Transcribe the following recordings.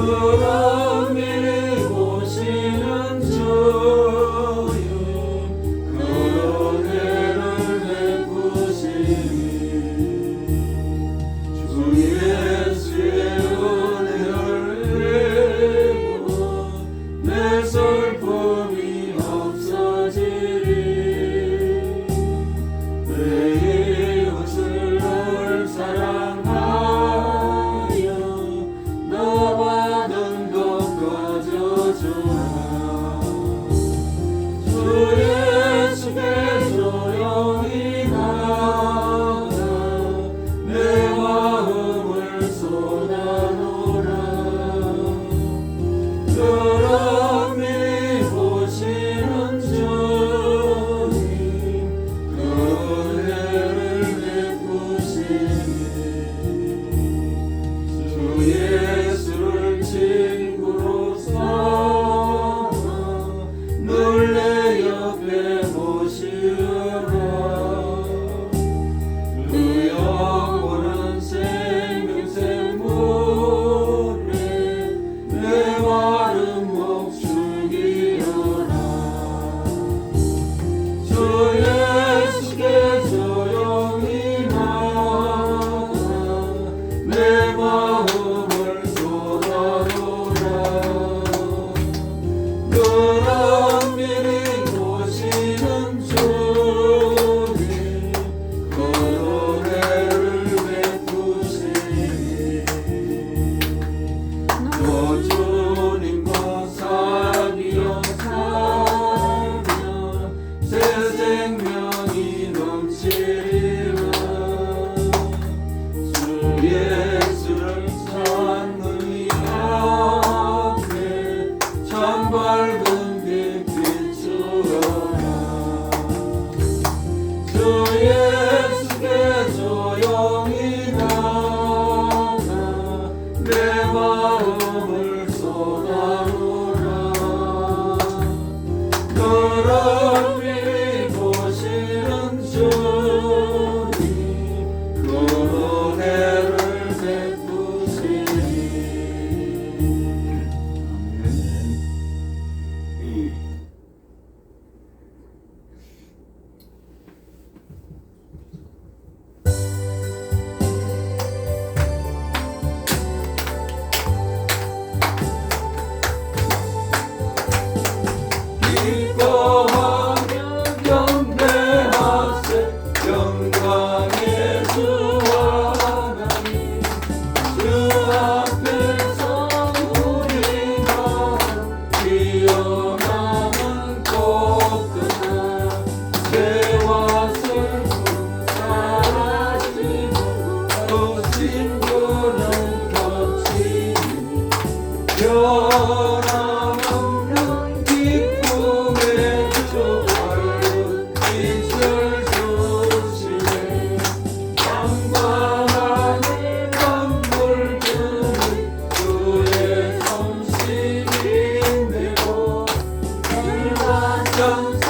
그런 일이 오시는 주님 그런 해를 베푸시니 주 예수의 은혜를 입고 내 슬픔이 없어지리 내 이웃을 널 사랑하여 너 받은 것 가져주라 주 예수께 조용히 나가 내 마음을 쏟아놓으라 그런 일이 보시는 주님 그 은혜를 베푸시니 주 예수를 친구로 삼아 늘 내 옆에 모시어라 그 영원한 생명샘 물에 내 마른 목 죽이어라 주 예수께 조용히 나가 내 마음을 쏟아놓으라 그런 일이 오시는 주님 그 은혜를 베푸시니 너 주님과 사귀어 살면 새 생명이 넘치리라 주 예수를 찾는 이 앞에 참 밝은 빛 비추어라 주 예수께 조용히 나가 내 마음을 쏟아놓으라 그런 일이 보시는 주님 그 은혜를 베푸시니 기뻐하며 경배하세 영광의 주 하나님 주 앞에서 우리가 뛰어나는 꽃보다 죄와 슬픔 사라지고 또 친구는 겹치니 변함없는 기쁨의 주 밝은 빛을 주시네 영광 안에 건물 주는 주의 성실인되고 일반전사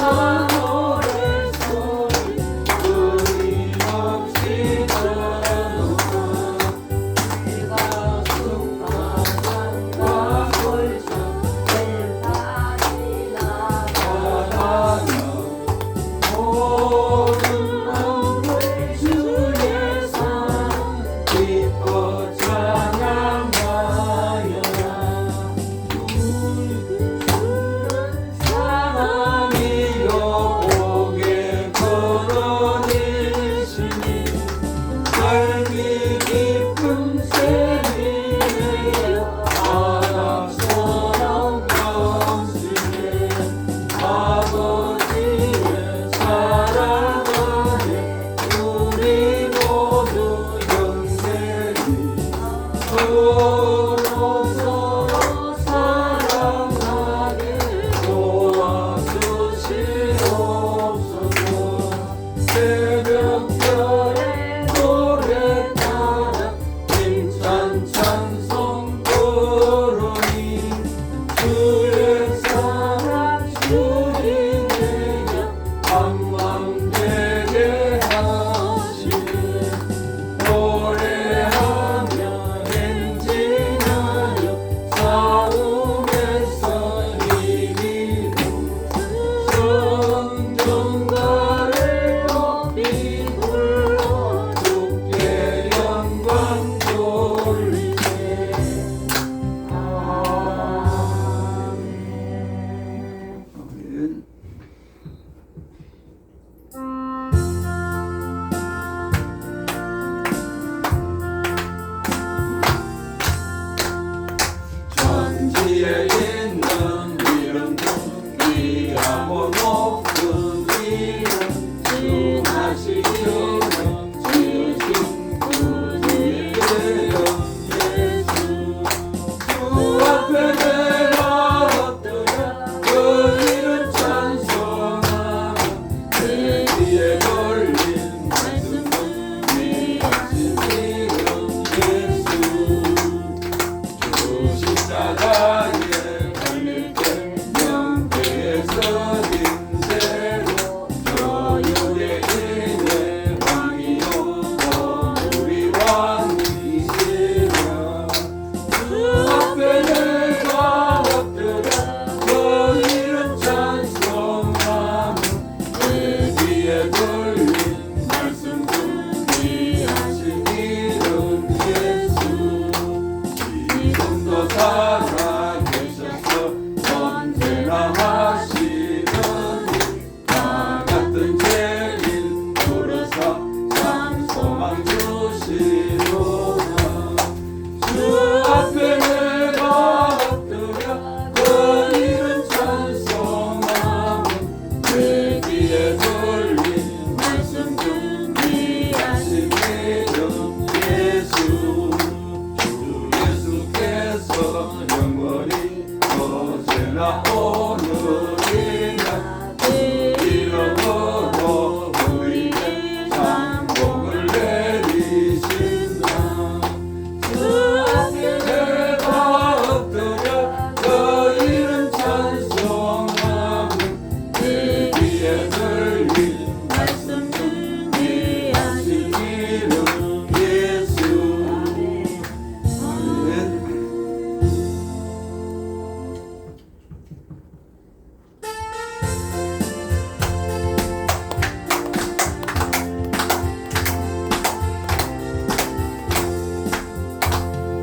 노래소리 끊임없이 들어놓아 내 가슴 바람과 골차 위에 있는 이름도 귀하고 높은 이름 주 하시는 지으신 구주의 이름 예수 주 앞에 내가 엎드려 그 이름 찬송하며 내 귀에 걸린 말씀 준비하신 이름 예수 주 십자가에 걸릴 때 명패에서 인대로 저유대인의 왕이요 우리 왕이시며 주 앞에 내가 엎드려 그 이름 찬송하며 내 귀에 걸린 말씀 준비하신 이름 예수 지금도 살아계셔서 언제나 하시는 나 같은 죄인 부르사 참 소망 주시로다 주 앞에 내가 엎드려 그 이름 찬송하며 내 귀에 걸린 말씀 준비하신 이름 예수 주 예수께서 영원히 언제나 오늘이나 그 이름으로 우리에게 상복을 내리신다 주 앞에 내가 엎드려 그 이름 찬송하며 내 귀에 걸린 말씀 준비하신 이름 예수 아멘.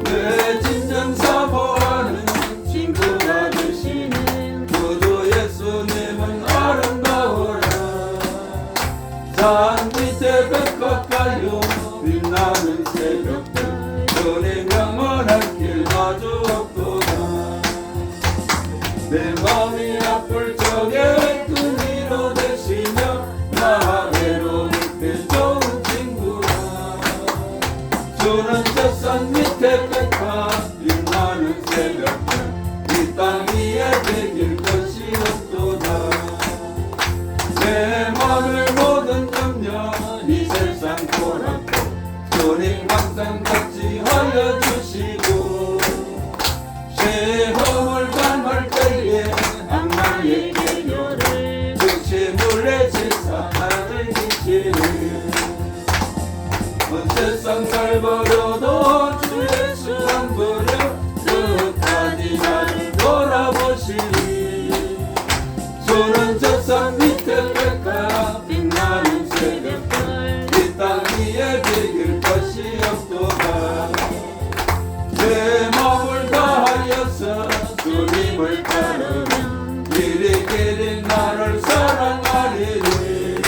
내 진정 사모하는 친구가 되시는 구주 예수님은 아름다워라 산 밑에 백 가까이요 빛나는 새벽별 주님 영원한 길 마주 없도다 내 마음이 아플 적에 큰 위로 되시며 나 외로울 때 좋은 친구라 주는 저 산 밑에 백화 빛나는 새벽별 이 땅 위에 되길 것이 없도다 내 마음의 모든 염려 이 세상 돌았고 주님 항상 같이 하여 주시고 시험을 당할 때에 악마의 계교를 즉시 물리치사 나를 이기시는 온 세상 잘 버려도 주 예수 안 버려 끝까지 나를 돌아보시니 주는 저 산 밑에 백화 빛나는 새벽별 이 땅 위에 비길 것이 없도다 내 마음을 다하여서 주님을 따르면 길이 나를 사랑하리니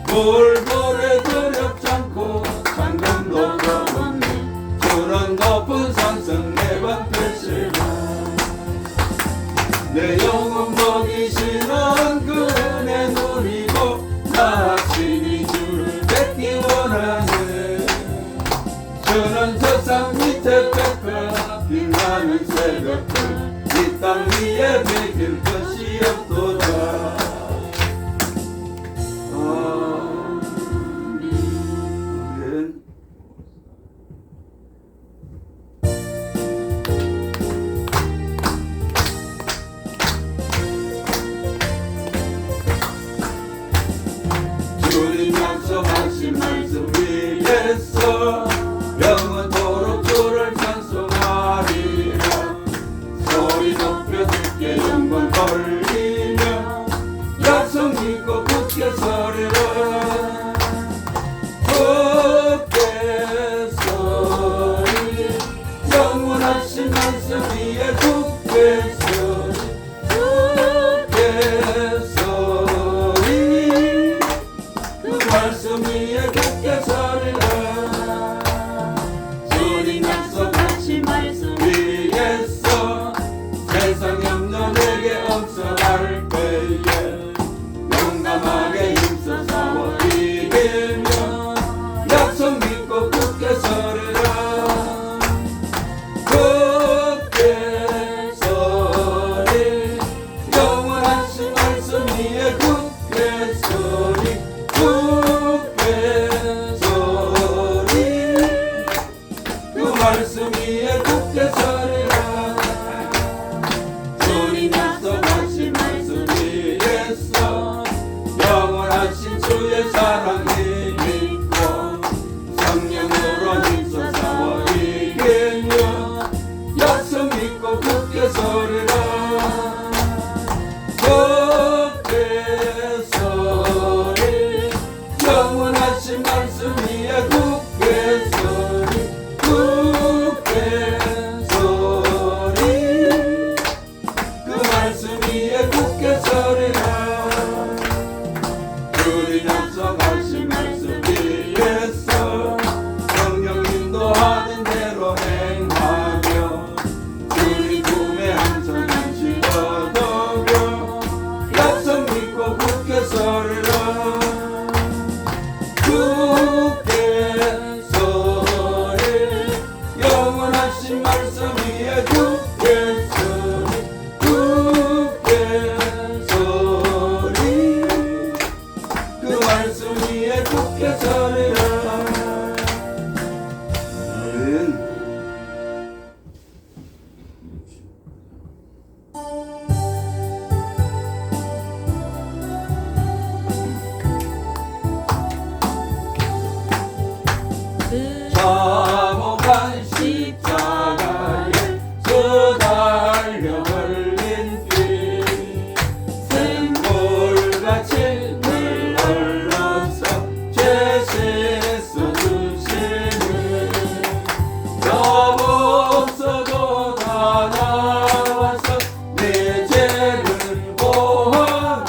돌고래 두렵지 않고 상금도 겁없네 주는 높은 산성 매번 펼치라 내 영혼 먹이시는 그 은혜 누리고 나 친히 주를 뵙기 원하네 주는 저 산 밑에 백화 빛나는 새벽별 이 땅 위에 베길 것이 없도다 아멘. 주님 약속하신 말씀 위에서 영원토록 주를 찬송하리라 소리 높여 듣게 영광 돌리며 약속 믿고 굳게 서리라 굳게 서리 영원하신 말씀 위에 굳게 서리 굳게 서리 그 말씀 위에 굳게 서리라 주님 약속하신 말씀 위에서 굳게 서리라 굳게 서리 영원하신 말씀 위에 굳게 서리 굳게 서리 그 말씀 위에 굳게 서리라 우리 약속하신 말씀 위에서 성령 인도하는 대로 행하며 우리 꿈에 항상 안식 얻으며 약속 믿고 굳게 서리라 굳게 서리 영원하신 말씀 위에 굳게 서리 굳게 서리 그 말씀 위에 굳게 서리라 아멘. 참혹한 십자가에 수달려 흘린 피 샘물같이 늘 흘러서 죄 씻어주시니 여보서도 다 나와서 내 죄를 보하며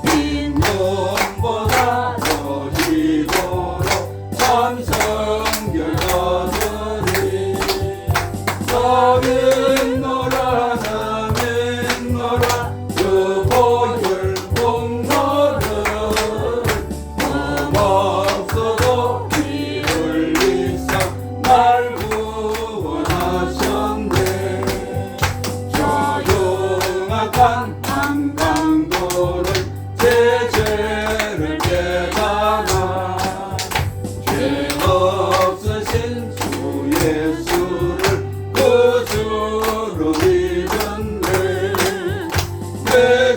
빈눈보다 더 희도록 참 성결하더니 나는 너라 나는 너라 그 보혈 공로를 없어도 피 흘리사 날 구원하셨네 조용한 한강도는 제 죄를 깨달아 죄 없으신 주 예수를 구주로 믿었네 내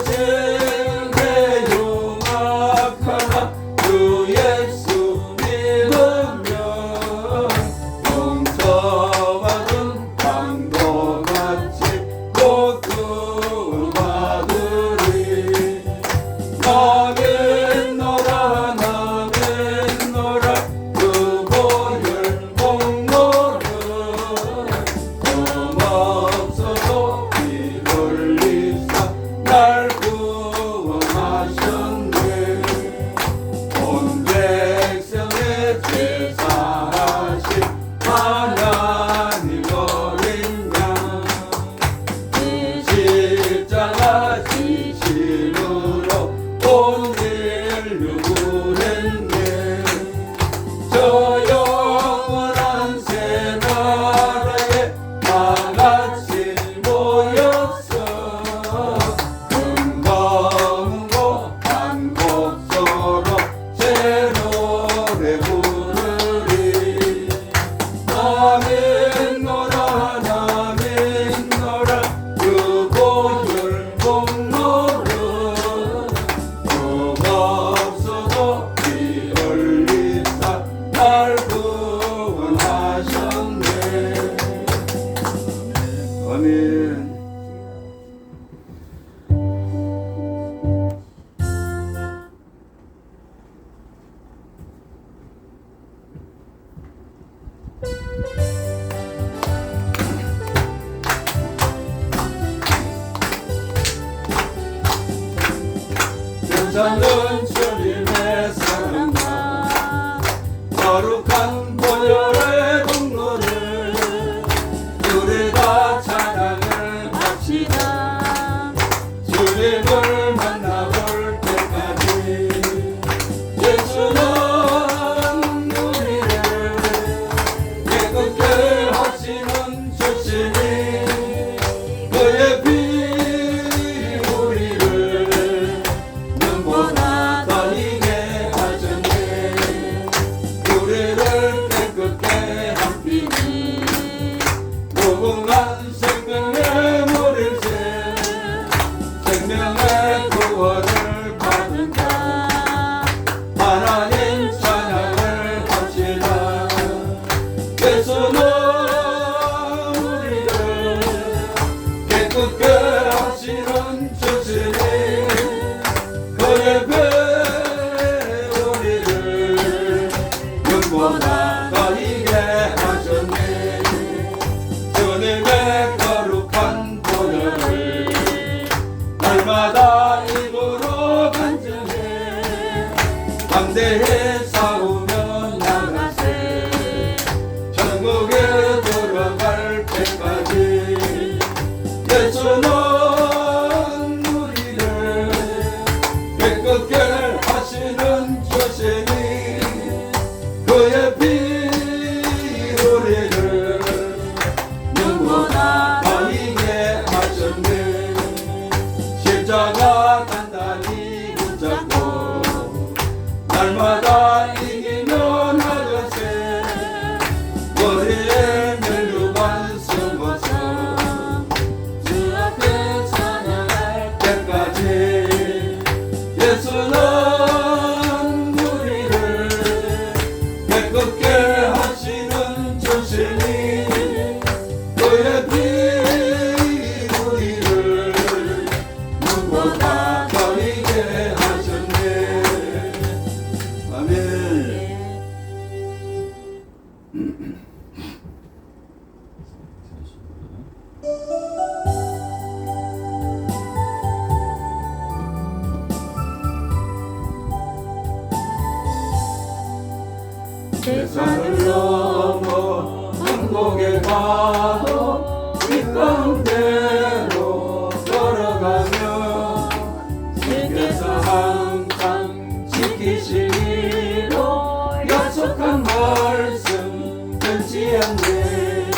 죄에 용악하나 주 예수 믿으면 용서받은 강도같이 곧 구원받으리 나는 너라 나는 너라 그 보혈 공로를 없어도 피 흘리사 날 구원하셨네 온 백성의 죄 사하신 하나님 어린 양그 십자가 지심으로 온 인류 구했네 저 영원한 새 나라에 다같이 모여서 금거문고 한 곡소로 새 노래 부르리 나는 너라 나는 너라 그 보혈 공로를 없어도 피 흘리사 날 구원하셨네 아멘. 괜찮은 주님의 사랑과 거룩한 보혈의 공로를 우리 다 찬양을 합시다 주님을 만나볼 때까지 예수는 우리를 깨끗게 하시는 주시니 그의 피 우리를 눈보다 더 희게 하셨네 우리를 깨끗게 한 피는 무궁한 기쁘게 하시는 주시니 그의 배우리를 눈보다 가이게 하셨네. 주님의 거룩한 보혈을 날마다 입으로 간증해 담대히 싸우며 나가세. 천국에 들어갈 때까지 예수는 우리를 깨끗게 하시는 주시니 그의 피 우리를 눈보다 가이게 하셨네. 십자가 단단히 붙잡고 날마다 이기며 나가세. 머리에 멸류관 쓰고서 주 앞에 찬양할 때까지 예수는 우리를 깨끗게 하시는 주시니 그의 피 우리를 눈보다 가이게 하셨네. 아멘. 세상을 넘어 천국에 가도 이 가운데로 걸어가며 주께서 항상 지키시기로 약속한 말씀 변치 않네.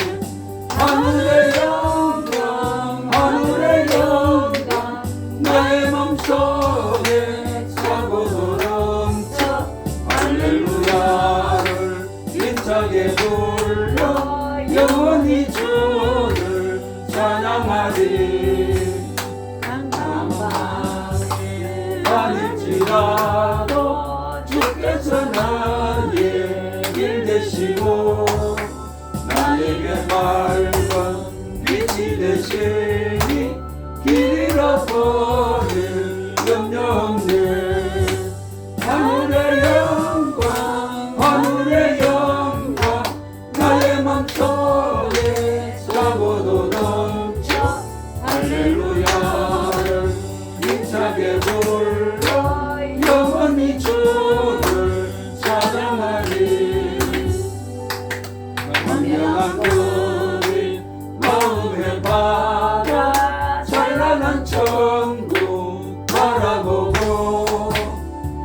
하늘의 영광 하늘의 영광 나의 맘속에 차고도 넘쳐 할렐루야를 힘차게 불러 영원히 주를 찬양하리. 강간방에 다닐지라도 주께서 나의 길 되시고 나에게 밝은 빛이 되시니 길 잃어버릴 염려 없네. 하늘의 영광 하늘의 영광 나의 맘속에 차고도 넘쳐 할렐루야를 힘차게 불러 영원히 주를 찬양하리. 광명한 우리 마음의 바다 찬란한 천국 바라보고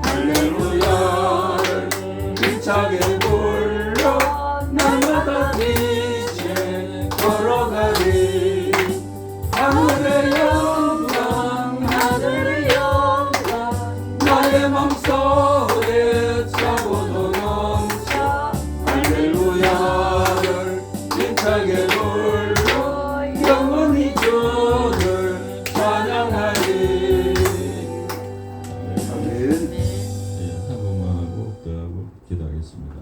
할렐루야를 힘차게 불러 날마다 빛에 걸어가리. 하늘의 영광 하늘의 영광 나의 맘속에 차고도 넘쳐 할렐루야를 힘차게 불러 영원히 주를 찬양하리. 아멘. 한 번만 하고 또 기도하겠습니다.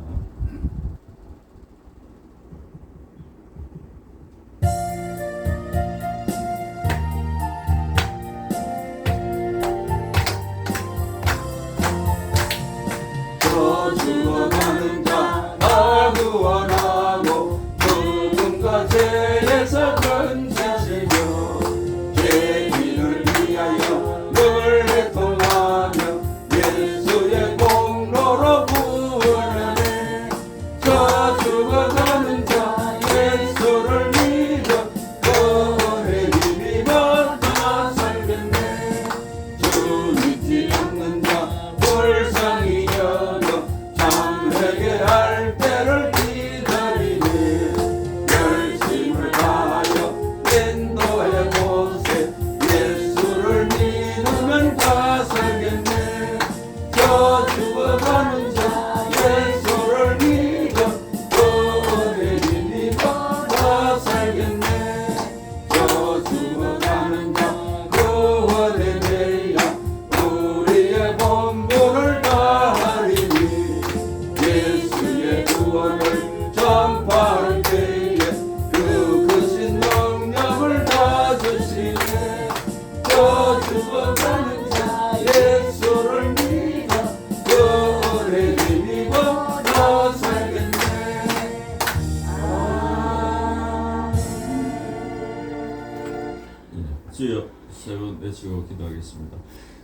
주여 세 번 외치고 기도하겠습니다.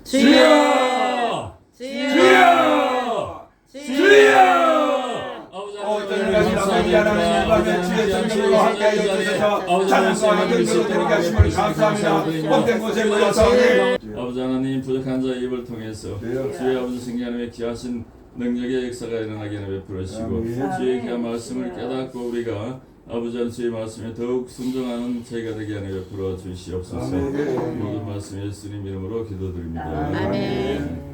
주여! 주여! 주여! 아버지 하나님 주의 성령으로 함께하여 주셔서 찬양과 영광을 드리게 하심을 감사합니다. 복된 곳에 모여서 아버지 하나님 부족한 자의 입을 통해서 주의 아버지 성령 하나님의 귀하신 능력의 역사가 일어나게 베풀으시고 주의 귀한 말씀을 깨닫고 우리가 아버지 하나님 주의 말씀에 더욱 순종하는 저희가 되게 하여 베풀어 주시옵소서. 모든 말씀 예수님 이름으로 기도드립니다. 아멘.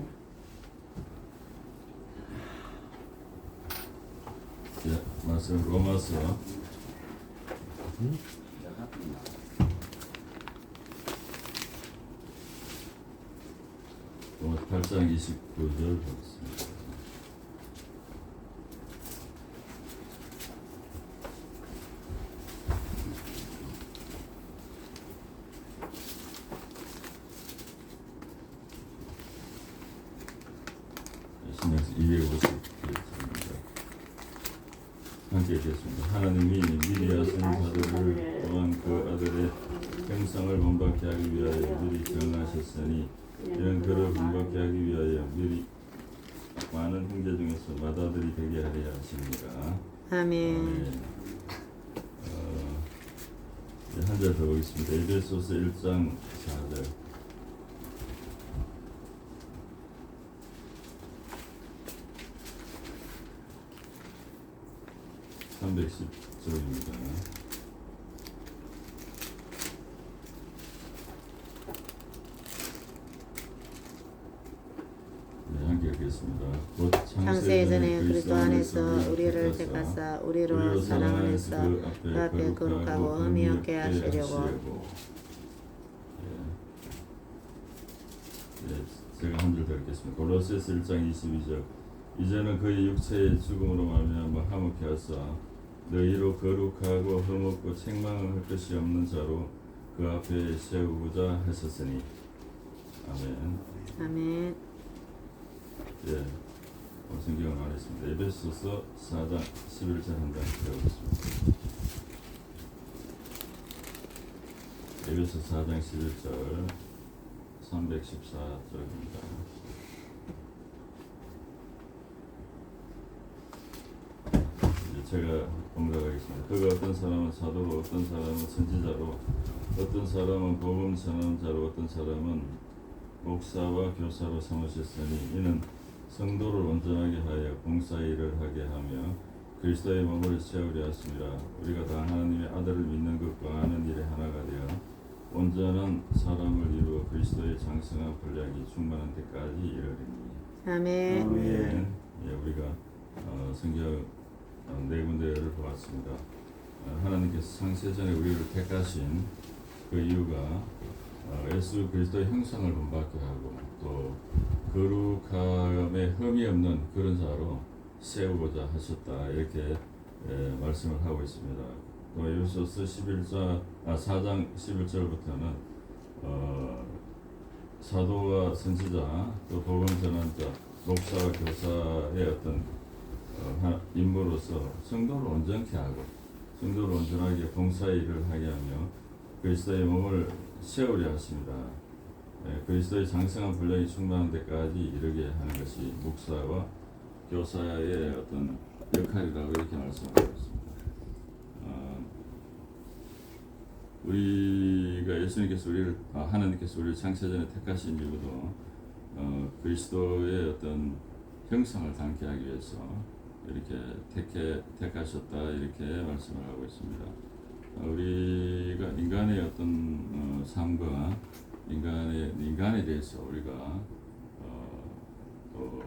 말씀 로마서 8장 29절 보겠습니다. 신약성 250페이지입니다. 함께 읽겠습니다. 하나님이 미리 하신 자들을 또한 그 아들의 형상을 본받게 하기 위하여 미리 정하셨으니 이는 그를 본받게 하기 위하여 미리 많은 형제 중에서 맏아들이 되게 하려 하십니다. 아멘. 한 절 더 보겠습니다. 에베소서 1장 4절. (310쪽입니다) 네, 함께 읽겠습니다. 곧 창세 전에 그리스도 안에서 우리를 택하사 우리로 사랑하면서 그 앞에 거룩하고 흠이 없게 하시려고. 제가 한 줄 더 읽겠습니다. 골로새서 1장 22절. 이제는 그의 육체의 죽음으로 말미암아 화목케 하사 너희로 거룩하고 흠없고 책망을 할 것이 없는 자로 그 앞에 세우고자 하셨으니. 아멘. 아멘. 예, 성경을 말했습니다. 에베소서 4장 11절 한 장 배우겠습니다. 에베소 4장 11절 314쪽입니다. 제가 공부하겠습니다. 그가 어떤 사람은 사도로, 어떤 사람은 선지자로, 어떤 사람은 복음 전환자로, 어떤 사람은 목사와 교사로 삼으셨으니 이는 성도를 온전하게 하여 봉사일을 하게 하며 그리스도의 몸을 세우려 하심이라. 우리가 다 하나님의 아들을 믿는 것과 아는 일에 하나가 되어 온전한 사람을 이루어 그리스도의 장성한 분량이 충만한 데까지 이르리니. 아멘. 아멘. 예, 우리가 성경 네 군데를 보았습니다. 하나님께서 창세전에 우리를 택하신 그 이유가 예수 그리스도의 형상을 본받게 하고 또 거룩함에 흠이 없는 그런 자로 세우고자 하셨다, 이렇게 말씀을 하고 있습니다. 또 에베소서 4장 11절부터는 사도와 선지자 또 복음 전환자 목사와 교사의 어떤 인물로서 성도를 온전케 하고 성도를 온전하게 봉사일을 하게 하며 그리스도의 몸을 세우려 하십니다. 그리스도의 장성한 분량이 충만한 데까지 이르게 하는 것이 목사와 교사의 어떤 역할이라고 이렇게 말씀하고 있습니다. 우리가 예수님께서 하나님께서 우리를 창세전에 택하신 이유도 그리스도의 어떤 형상을 담게 하기 위해서 이렇게 택하셨다, 이렇게 말씀을 하고 있습니다. 우리가 인간의 어떤 삶과 인간에 대해서 우리가 또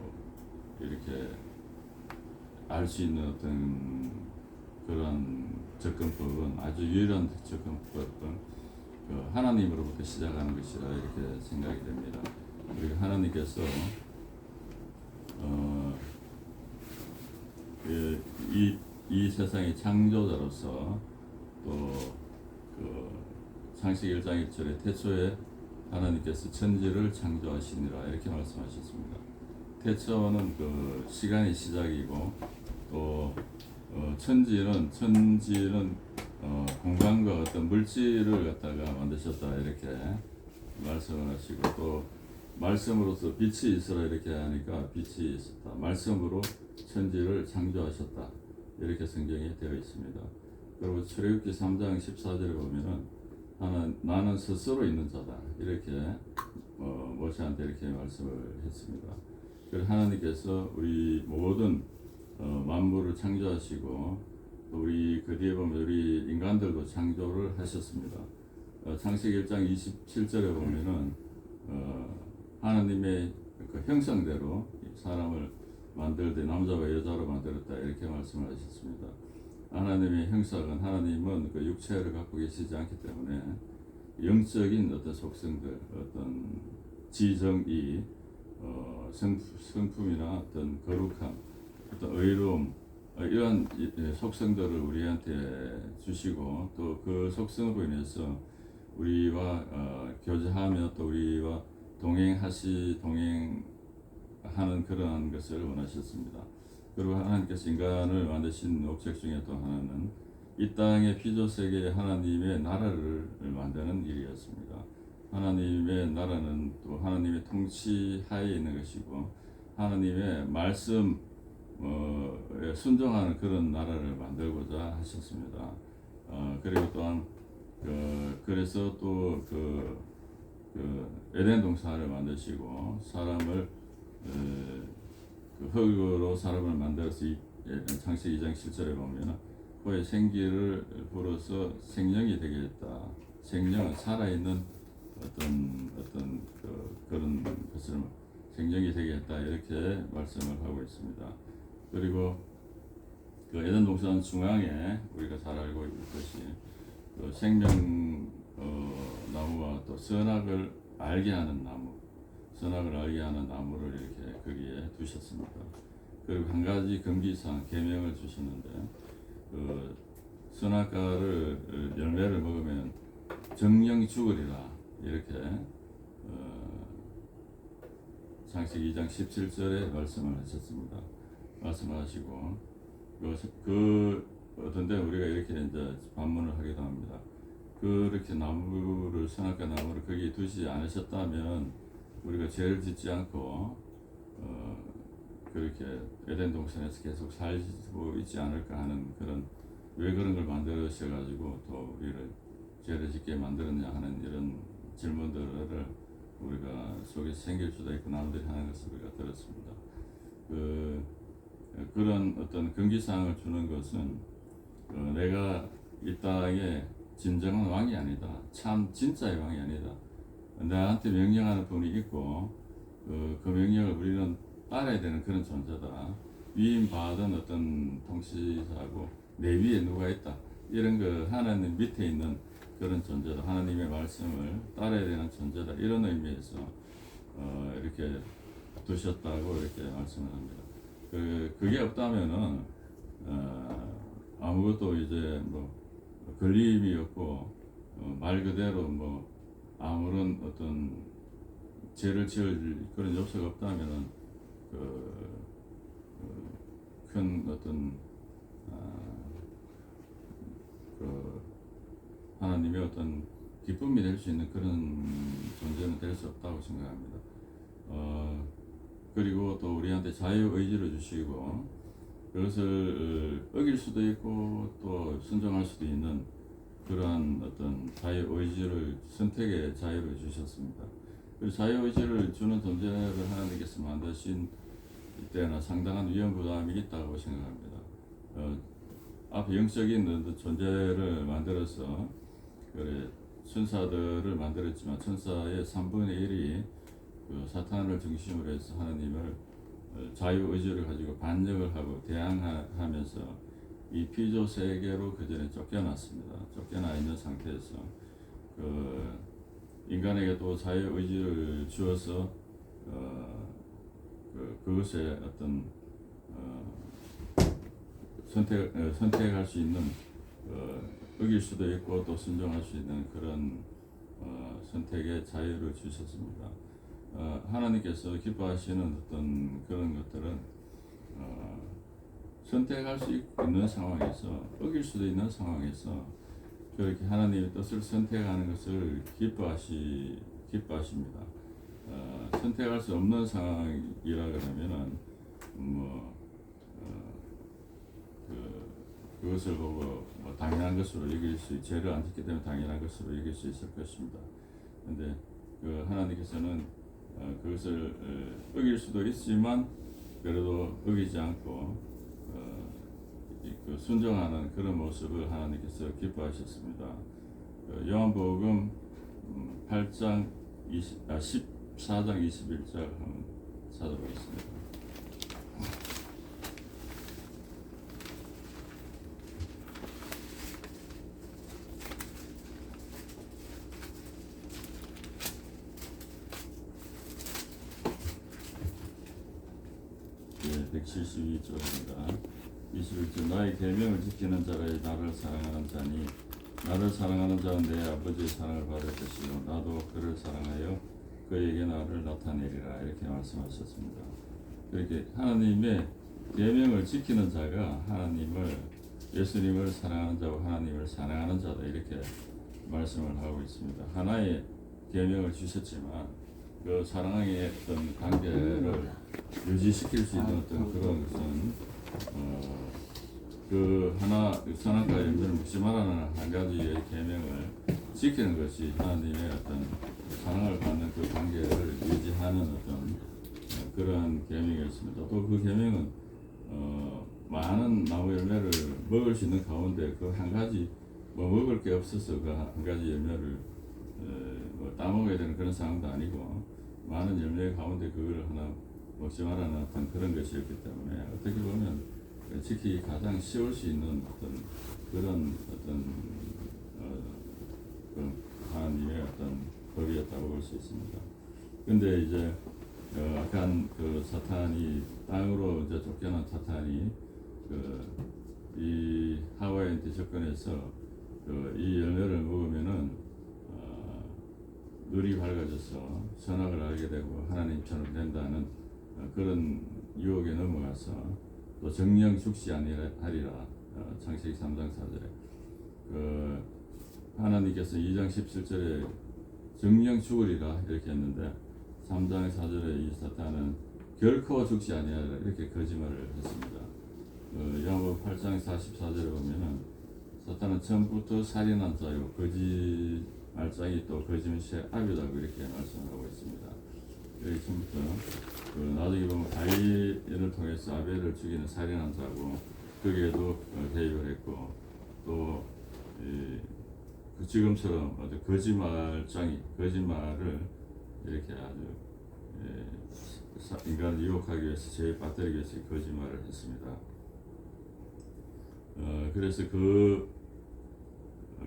이렇게 알 수 있는 어떤 그런 접근법은 아주 유일한 접근법은 하나님으로부터 시작하는 것이라 이렇게 생각이 됩니다. 우리가 하나님께서 이 세상의 창조자로서 또 그 창세기 1장 1절에 태초에 하나님께서 천지를 창조하시니라, 이렇게 말씀하셨습니다. 태초는 그 시간의 시작이고 또 천지는 공간과 어떤 물질을 갖다가 만드셨다 이렇게 말씀을 하시고 또 말씀으로서 빛이 있으라 이렇게 하니까 빛이 있었다. 말씀으로 천지를 창조하셨다. 이렇게 성경에 되어 있습니다. 그리고 출애굽기 3장 14절에 보면은 나는 스스로 있는 자다. 이렇게 모세한테 이렇게 말씀을 했습니다. 그래서 하나님께서 우리 모든 만물을 창조하시고 또 우리 그 뒤에 보면 우리 인간들도 창조를 하셨습니다. 창세기 1장 27절에 보면은 하나님의 그 형상대로 사람을 만들되 남자와 여자로 만들었다 이렇게 말씀을 하셨습니다. 하나님의 형상은 하나님은 그 육체를 갖고 계시지 않기 때문에 영적인 어떤 속성들, 어떤 지정의, 성품이나 어떤 거룩함, 어떤 의로움 이러한 속성들을 우리한테 주시고 또 그 속성으로 인해서 우리와 교제하며 또 우리와 동행하는 그러한 것을 원하셨습니다. 그리고 하나님께서 인간을 만드신 목적 중에 또 하나는 이 땅의 피조 세계에 하나님의 나라를 만드는 일이었습니다. 하나님의 나라는 또 하나님의 통치 하에 있는 것이고 하나님의 말씀 순종하는 그런 나라를 만들고자 하셨습니다. 그리고 또한 그래서 또 그 에덴 동산을 만드시고 사람을 그 흙으로 사람을 만들어서 창세기 2장 7절에 보면 그의 생기를 불어서 생명이 되게 했다. 생명은 살아있는 어떤 그런 것을 생명이 되게 했다. 이렇게 말씀을 하고 있습니다. 그리고 그 에덴 동산 중앙에 우리가 잘 알고 있는 것이 그 생명 나무와 또 선악을 알게 하는 나무, 선악을 알게 하는 나무를 이렇게 거기에 두셨습니다. 그리고 한 가지 금기상 계명을 주셨는데 그 선악과를 열매를 먹으면 정령이 죽으리라 이렇게 창세기 2장 17절에 말씀을 하셨습니다. 말씀하시고 어떤데 우리가 이렇게 이제 반문을 하기도 합니다. 그렇게 나무를 선악과 나무를 거기에 두지 않으셨다면 우리가 죄를 짓지 않고 그렇게 에덴 동산에서 계속 살고 있지 않을까 하는 왜 그런 걸 만드셔가지고 또 우리를 죄를 짓게 만들었냐 하는 이런 질문들을 우리가 속에서 생길 수도 있고 남들이 하는 것을 우리가 들었습니다. 그런 어떤 금기사항을 주는 것은 내가 이 땅에 진정한 왕이 아니다. 참 진짜의 왕이 아니다. 나한테 명령하는 분이 있고 그 명령을 우리는 따라야 되는 그런 존재다. 위임받은 어떤 통치자고 내 위에 누가 있다. 이런 하나님 밑에 있는 그런 존재다. 하나님의 말씀을 따라야 되는 존재다. 이런 의미에서 이렇게 두셨다고 이렇게 말씀을 합니다. 그게 없다면은 아무것도 이제 걸림이 없고 말 그대로 아무런 어떤 죄를 지을 그런 요소가 없다면은 큰 어떤 하나님의 어떤 기쁨이 될 수 있는 그런 존재는 될 수 없다고 생각합니다. 그리고 또 우리한테 자유의지를 주시고 그것을 어길 수도 있고 또 순종할 수도 있는 그러한 어떤 자유의지를 선택의 자유를 주셨습니다. 그리고 자유의지를 주는 존재를 하나님께서 만드신 때나 상당한 위험 부담이 있다고 생각합니다. 앞에 영적인 존재를 만들어서 천사들을 만들었지만 천사의 3분의 1이 사탄을 중심으로 해서 하나님을 자유의지를 가지고 반역을 하고 대항하면서 이 피조 세계로 그 전에 쫓겨났습니다. 쫓겨나 있는 상태에서 인간에게 또 자유의지를 주어서 그것에 어떤 선택할 수 있는 어길 수도 있고 또 순종할 수 있는 그런 선택의 자유를 주셨습니다. 하나님께서 기뻐하시는 어떤 그런 것들은 선택할 수 있는 상황에서 어길 수도 있는 상황에서 그렇게 하나님의 뜻을 선택하는 것을 기뻐하십니다. 선택할 수 없는 상황이라 그러면은 그것을 보고 당연한 것으로 여길 수, 죄를 안 짓기 때문에 당연한 것으로 여길 수 있을 것입니다. 그런데 하나님께서는 그것을 어길 수도 있지만 그래도 어기지 않고 순종하는 그런 모습을 하나님께서 기뻐하셨습니다. 요한복음 14장 21절 한번 찾아보겠습니다. 네, 172쪽입니다. 21절 나의 계명을 지키는 자가 나를 사랑하는 자니 나를 사랑하는 자는 내 아버지의 사랑을 받을 것이요 나도 그를 사랑하여 그에게 나를 나타내리라 이렇게 말씀하셨습니다. 이렇게 하나님의 계명을 지키는 자가 예수님을 사랑하는 자고 하나님을 사랑하는 자다 이렇게 말씀을 하고 있습니다. 하나의 계명을 주셨지만 그 사랑의 어떤 관계를 유지시킬 수 있는 어떤 그런 것은 그 하나 선악과 염려를 묻지 말라는 한 가지의 계명을 지키는 것이 하나님의 어떤 사랑을 받는 그 관계를 유지하는 어떤 그러한 계명이었습니다. 또 그 계명은 많은 나무 열매를 먹을 수 있는 가운데 그 한 가지 먹을 게 없어서 그 한 가지 열매를 따먹어야 되는 그런 상황도 아니고 많은 열매 가운데 그걸 하나 먹지 말라는 어떤 그런 것이었기 때문에 어떻게 보면 지키기 가장 쉬울 수 있는 그런 하나님의 어떤 법이었다고 볼 수 있습니다. 근데 이제 약간 그 사탄이 땅으로 이제 쫓겨난 사탄이 이 하와이한테 접근해서 이 열매를 먹으면은 눈이 밝아져서 선악을 알게 되고 하나님처럼 된다는 그런 유혹에 넘어가서 또 정령 죽지 아니하리라 창세기 3장 4절에 하나님께서 2장 17절에 정령 죽으리라 이렇게 했는데 3장 4절에 이 사탄은 결코 죽지 아니하리라 이렇게 거짓말을 했습니다. 요한복음 8장 44절에 보면은 사탄은 처음부터 살인한 자요 거짓말장이 또 거짓의 아비다고 이렇게 말씀하고 있습니다. 여기 처음부터 나중에 보면 가인을 통해서 아벨을 죽이는 살인한 자고 거기에도 대입을 했고 또 지금처럼 어떤 거짓말을 이렇게 아주 인간을 유혹하기 위해서 죄에 빠뜨리기 위해서 거짓말을 했습니다. 그래서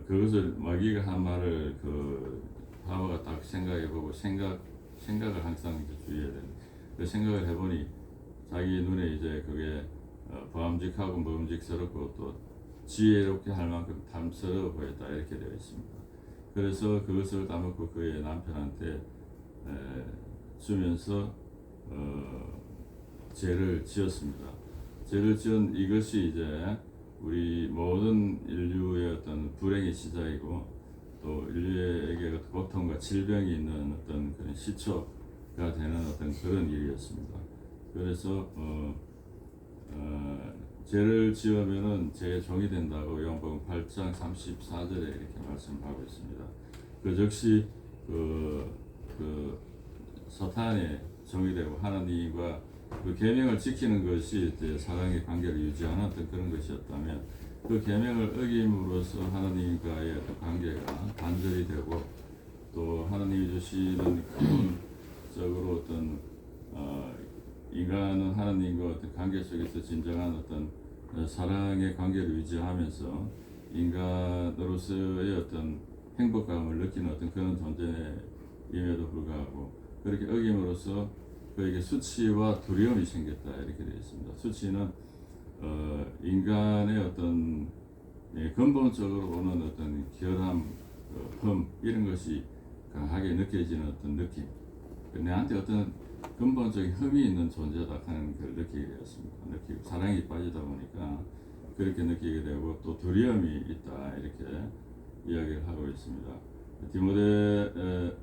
그것을 마귀가 한 말을 하와가 딱 생각해보고 생각을 항상 이제 주의해야 됩니다. 그 생각을 해보니 자기 눈에 이제 그게 보암직하고 먹음직스럽고 또 지혜롭게 할 만큼 탐스러워 보였다 이렇게 되어 있습니다. 그래서 그것을 따먹고 그의 남편한테 주면서 죄를 지었습니다. 죄를 지은 이것이 이제 우리 모든 인류의 어떤 불행의 시작이고 또 인류에게 고통과 질병이 있는 어떤 그런 시초가 되는 어떤 그런 일이었습니다. 그래서 죄를 지으면은 죄의 종이 된다고 요한복음 8장 34절에 이렇게 말씀하고 있습니다. 그 즉시 그 사탄의 종이 되고 하나님과 그 계명을 지키는 것이 이제 사랑의 관계를 유지하는 어떤 그런 것이었다면 그 계명을 어김으로써 하나님과의 어떤 관계가 단절이 되고 또 하나님이 주시는 기본적으로 어떤 인간은 하나님과 어떤 관계 속에서 진정한 어떤 사랑의 관계를 유지하면서 인간으로서의 어떤 행복감을 느끼는 어떤 그런 존재임에도 불구하고 그렇게 어김으로써 그에게 수치와 두려움이 생겼다 이렇게 되어 있습니다. 수치는 인간의 어떤 근본적으로 오는 어떤 결함, 흠 이런 것이 강하게 느껴지는 어떤 느낌, 내한테 어떤 근본적인 흠이 있는 존재다 하는 걸 느끼게 되었습니다. 사랑이 빠지다 보니까 그렇게 느끼게 되고 또 두려움이 있다 이렇게 이야기를 하고 있습니다. 디모데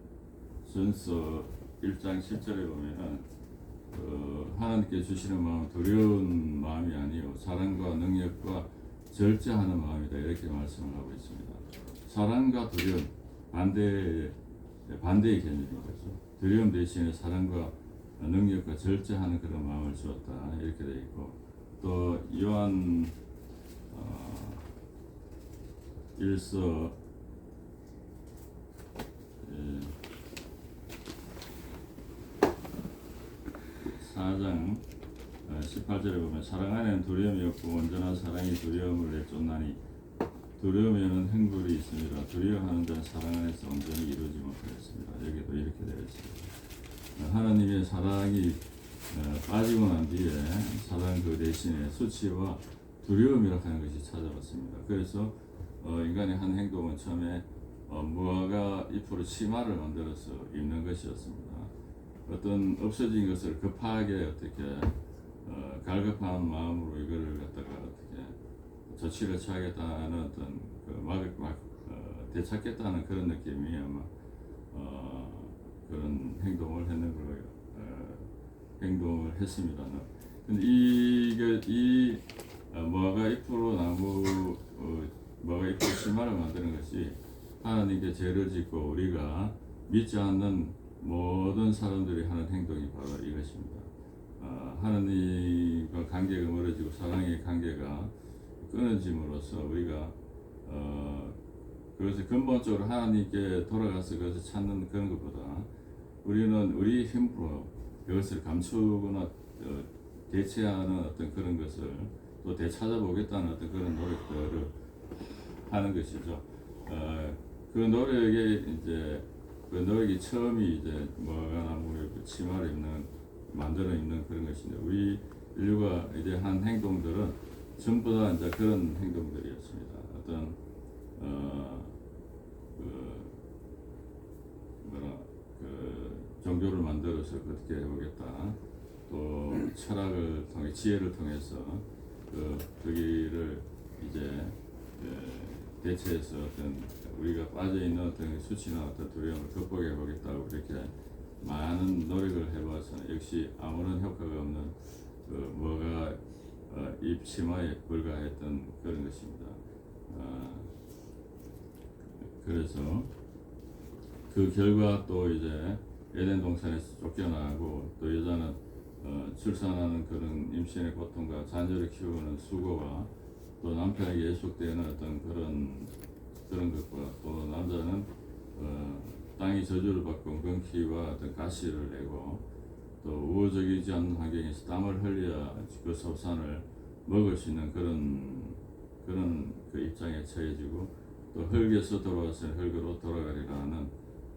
전서 1장 10절에 보면은 하나님께 주시는 마음은 두려운 마음이 아니요 사랑과 능력과 절제하는 마음이다 이렇게 말씀을 하고 있습니다. 사랑과 두려움 반대의 개념인 거죠. 두려움 대신에 사랑과 능력과 절제하는 그런 마음을 주었다 이렇게 되어 있고 또 요한 1서 4장 18절에 보면 사랑 안에는 두려움이 없고 온전한 사랑이 두려움을 내쫓나니 두려움에는 행불이 있습니다. 두려워하는 자는 사랑 안에서 온전히 이루지 못하였습니다. 여기도 이렇게 되어 있습니다. 하나님의 사랑이 빠지고 난 뒤에 사랑 그 대신에 수치와 두려움이라고 하는 것이 찾아왔습니다. 그래서 인간의 한 행동은 처음에 무화과 잎으로 치마를 만들어서 입는 것이었습니다. 어떤 없어진 것을 급하게 어떻게 갈급한 마음으로 이거를 갖다가 어떻게 조치를 취하겠다는 어떤 되찾겠다는 그런 느낌이 아마 그런 행동을 했는 걸로 행동을 했습니다. 근데 이 무화과 잎으로 무화과 잎으로 치마를 만드는 것이 하나님께 죄를 짓고 우리가 믿지 않는 모든 사람들이 하는 행동이 바로 이것입니다. 하나님과 관계가 멀어지고 사랑의 관계가 끊어짐으로써 우리가 그것을 근본적으로 하나님께 돌아가서 그것을 찾는 그런 것보다 우리는 우리 힘으로 그것을 감추거나 대체하는 어떤 그런 것을 또 되찾아보겠다는 어떤 그런 노력들을 하는 것이죠. 그 노력이 처음이 이제 무화과나무 치마를 만들어 입는 그런 것인데 우리 인류가 이제 한 행동들은 전부 다 이제 그런 행동들이었습니다. 어떤 종교를 만들어서 어떻게 해보겠다. 또 철학을 통해 지혜를 통해서 거기를 이제 대체해서 어떤 우리가 빠져 있는 어떤 수치나 어떤 두려움을 극복해 보겠다고 이렇게 많은 노력을 해봐서 역시 아무런 효과가 없는 무화과 잎 치마에 불과했던 그런 것입니다. 그래서 그 결과 또 이제 에덴 동산에서 쫓겨나고 또 여자는 출산하는 그런 임신의 고통과 자녀를 키우는 수고와 또 남편에게 예속되는 어떤 그런 것과 또 남자는 땅이 저주를 받고 건기와 어떤 가시를 내고 또 우호적이지 않은 환경에서 땀을 흘려야 그 소산을 먹을 수 있는 그런 그 입장에 처해지고 또 흙에서 돌아와서 흙으로 돌아가리라는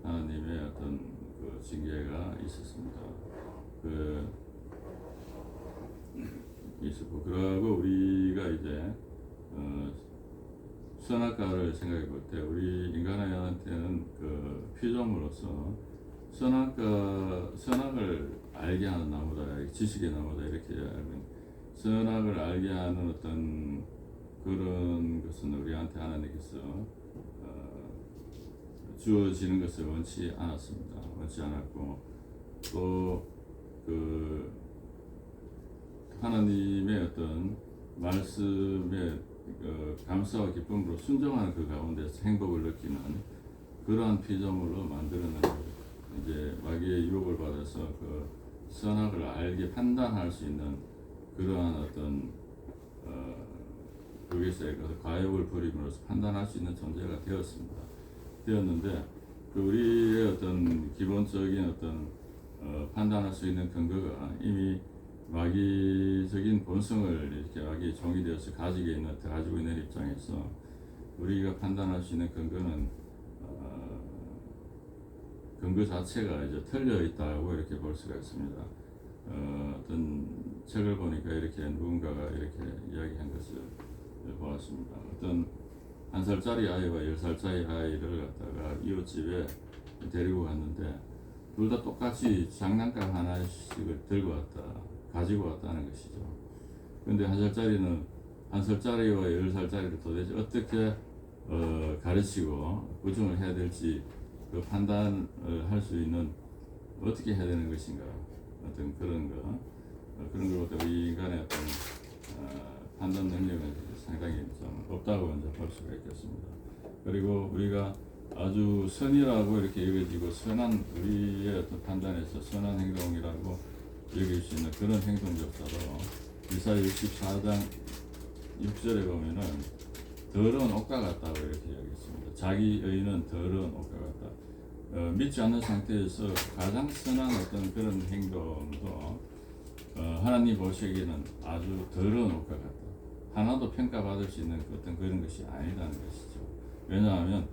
하나님의 어떤 그 징계가 있었습니다. 있었고 그러고 우리가 이제 선악과를 생각해 볼 때 우리 인간한테는 그 피조물로서 선악을 알게 하는 나무다, 지식의 나무다 이렇게 알면 선악을 알게 하는 어떤 그런 것은 우리한테 하나님께서 주어지는 것을 원치 않았습니다. 원치 않았고 또 그 하나님의 어떤 말씀에 감사와 기쁨으로 순종하는 그 가운데서 행복을 느끼는 그러한 피조물로 만들어낸 이제 마귀의 유혹을 받아서 그 선악을 알게 판단할 수 있는 그러한 어떤 거기서의 과욕을 부림으로써 판단할 수 있는 존재가 되었는데 그 우리의 어떤 기본적인 어떤 판단할 수 있는 근거가 이미 마귀적인 본성을 이렇게 마귀의 종이 되어서 가지고 있는 입장에서 우리가 판단할 수 있는 근거는 근거 자체가 이제 틀려 있다고 이렇게 볼 수가 있습니다. 어떤 책을 보니까 이렇게 누군가가 이렇게 이야기한 것을 보았습니다. 어떤 1살짜리 아이와 10살짜리 아이를 갖다가 이웃집에 데리고 갔는데 둘 다 똑같이 장난감 하나씩을 가지고 왔다는 것이죠. 그런데 1살짜리는 1살짜리와 10살짜리를 도대체 어떻게 가르치고 구정을 해야 될지 그 판단을 할 수 있는 어떻게 해야 되는 것인가 어떤 그런 거 그런 것부터 우리 인간의 어떤 판단 능력은 상당히 좀 없다고 이제 볼 수가 있겠습니다. 그리고 우리가 아주 선이라고 이렇게 여겨지고 선한 우리의 어떤 판단에서 선한 행동이라고 여길 수 있는 그런 행동조차도 이사야 64장 6절에 보면은 더러운 옷과 같다고 이렇게 이야기했습니다. 자기 의는 더러운 옷과 같다. 믿지 않는 상태에서 가장 선한 어떤 그런 행동도 하나님 보시기에는 아주 더러운 옷과 같다. 하나도 평가받을 수 있는 어떤 그런 것이 아니라는 것이죠. 왜냐하면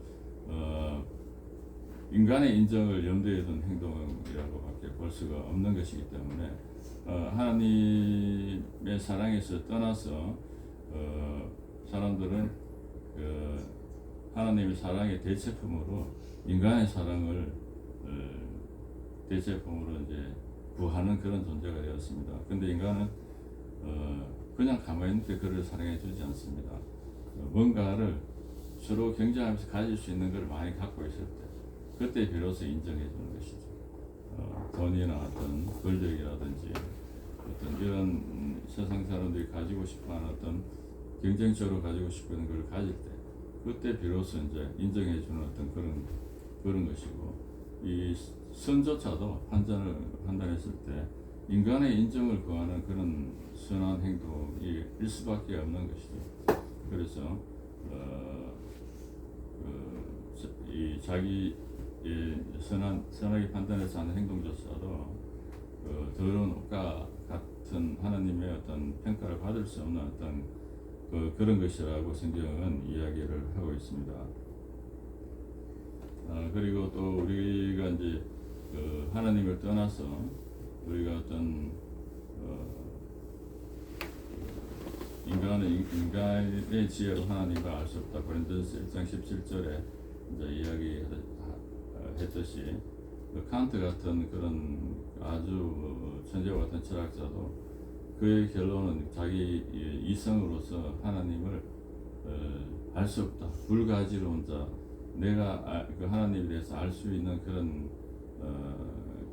인간의 인정을 염두에 둔 행동이라고밖에 볼 수가 없는 것이기 때문에 하나님의 사랑에서 떠나서 사람들은 하나님의 사랑의 대체품으로 인간의 사랑을 대체품으로 이제 구하는 그런 존재가 되었습니다. 근데 인간은 그냥 가만히 있는데 그를 사랑해 주지 않습니다. 뭔가를 서로 경쟁하면서 가질 수 있는 걸 많이 갖고 있을 때 그때 비로소 인정해 주는 것이죠. 돈이나 어떤 권력이라든지 어떤 이런 세상 사람들이 가지고 싶어하는 어떤 경쟁적으로 가지고 싶은 걸 가질 때 그때 비로소 이제 인정해 주는 어떤 그런 것이고 이 선조차도 판단했을 때 인간의 인정을 구하는 그런 선한 행동이 일 수밖에 없는 것이죠. 그래서 이 자기 선하게 판단해서 하는 행동조차도 더러운 옷과 같은 하나님의 어떤 평가를 받을 수 없는 어떤 그런 것이라고 성경은 이야기를 하고 있습니다. 그리고 또 우리가 이제 하나님을 떠나서 우리가 어떤 인간의 지혜로 하나님을 알 수 없다. 고린도전서 1장 17절에 이제 이야기했듯이 칸트 같은 그런 아주 천재와 같은 철학자도 그의 결론은 자기 이성으로서 하나님을 알 수 없다. 불가지로운 자, 내가 그 하나님에 대해서 알 수 있는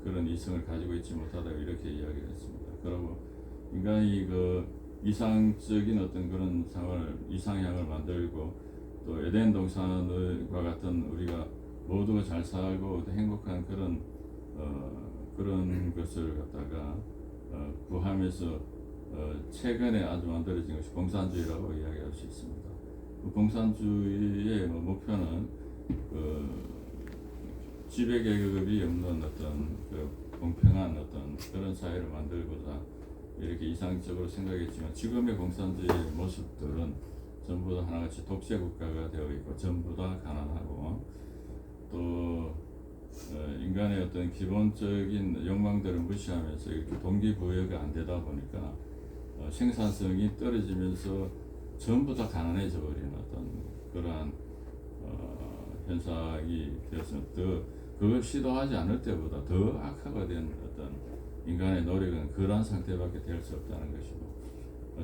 그런 이성을 가지고 있지 못하다고 이렇게 이야기를 했습니다. 그리고 인간이 그 이상적인 어떤 그런 상을 이상향을 만들고 또 에덴 동산과 같은 우리가 모두가 잘 살고 행복한 그런 것을 갖다가 구하면서 최근에 아주 만들어진 것이 공산주의라고 이야기할 수 있습니다. 그 공산주의의 목표는 지배 계급이 없는 어떤 공평한 어떤 그런 사회를 만들고자 이렇게 이상적으로 생각했지만 지금의 공산주의의 모습들은 전부 다 하나같이 독재 국가가 되어 있고 전부 다 가난하고 또 인간의 어떤 기본적인 욕망들을 무시하면서 이렇게 동기부여가 안 되다 보니까 생산성이 떨어지면서 전부 다 가난해져 버리는 어떤 그러한 현상이 되었으면 그걸 시도하지 않을 때보다 더 악화가 된 어떤 인간의 노력은 그러한 상태밖에 될 수 없다는 것이고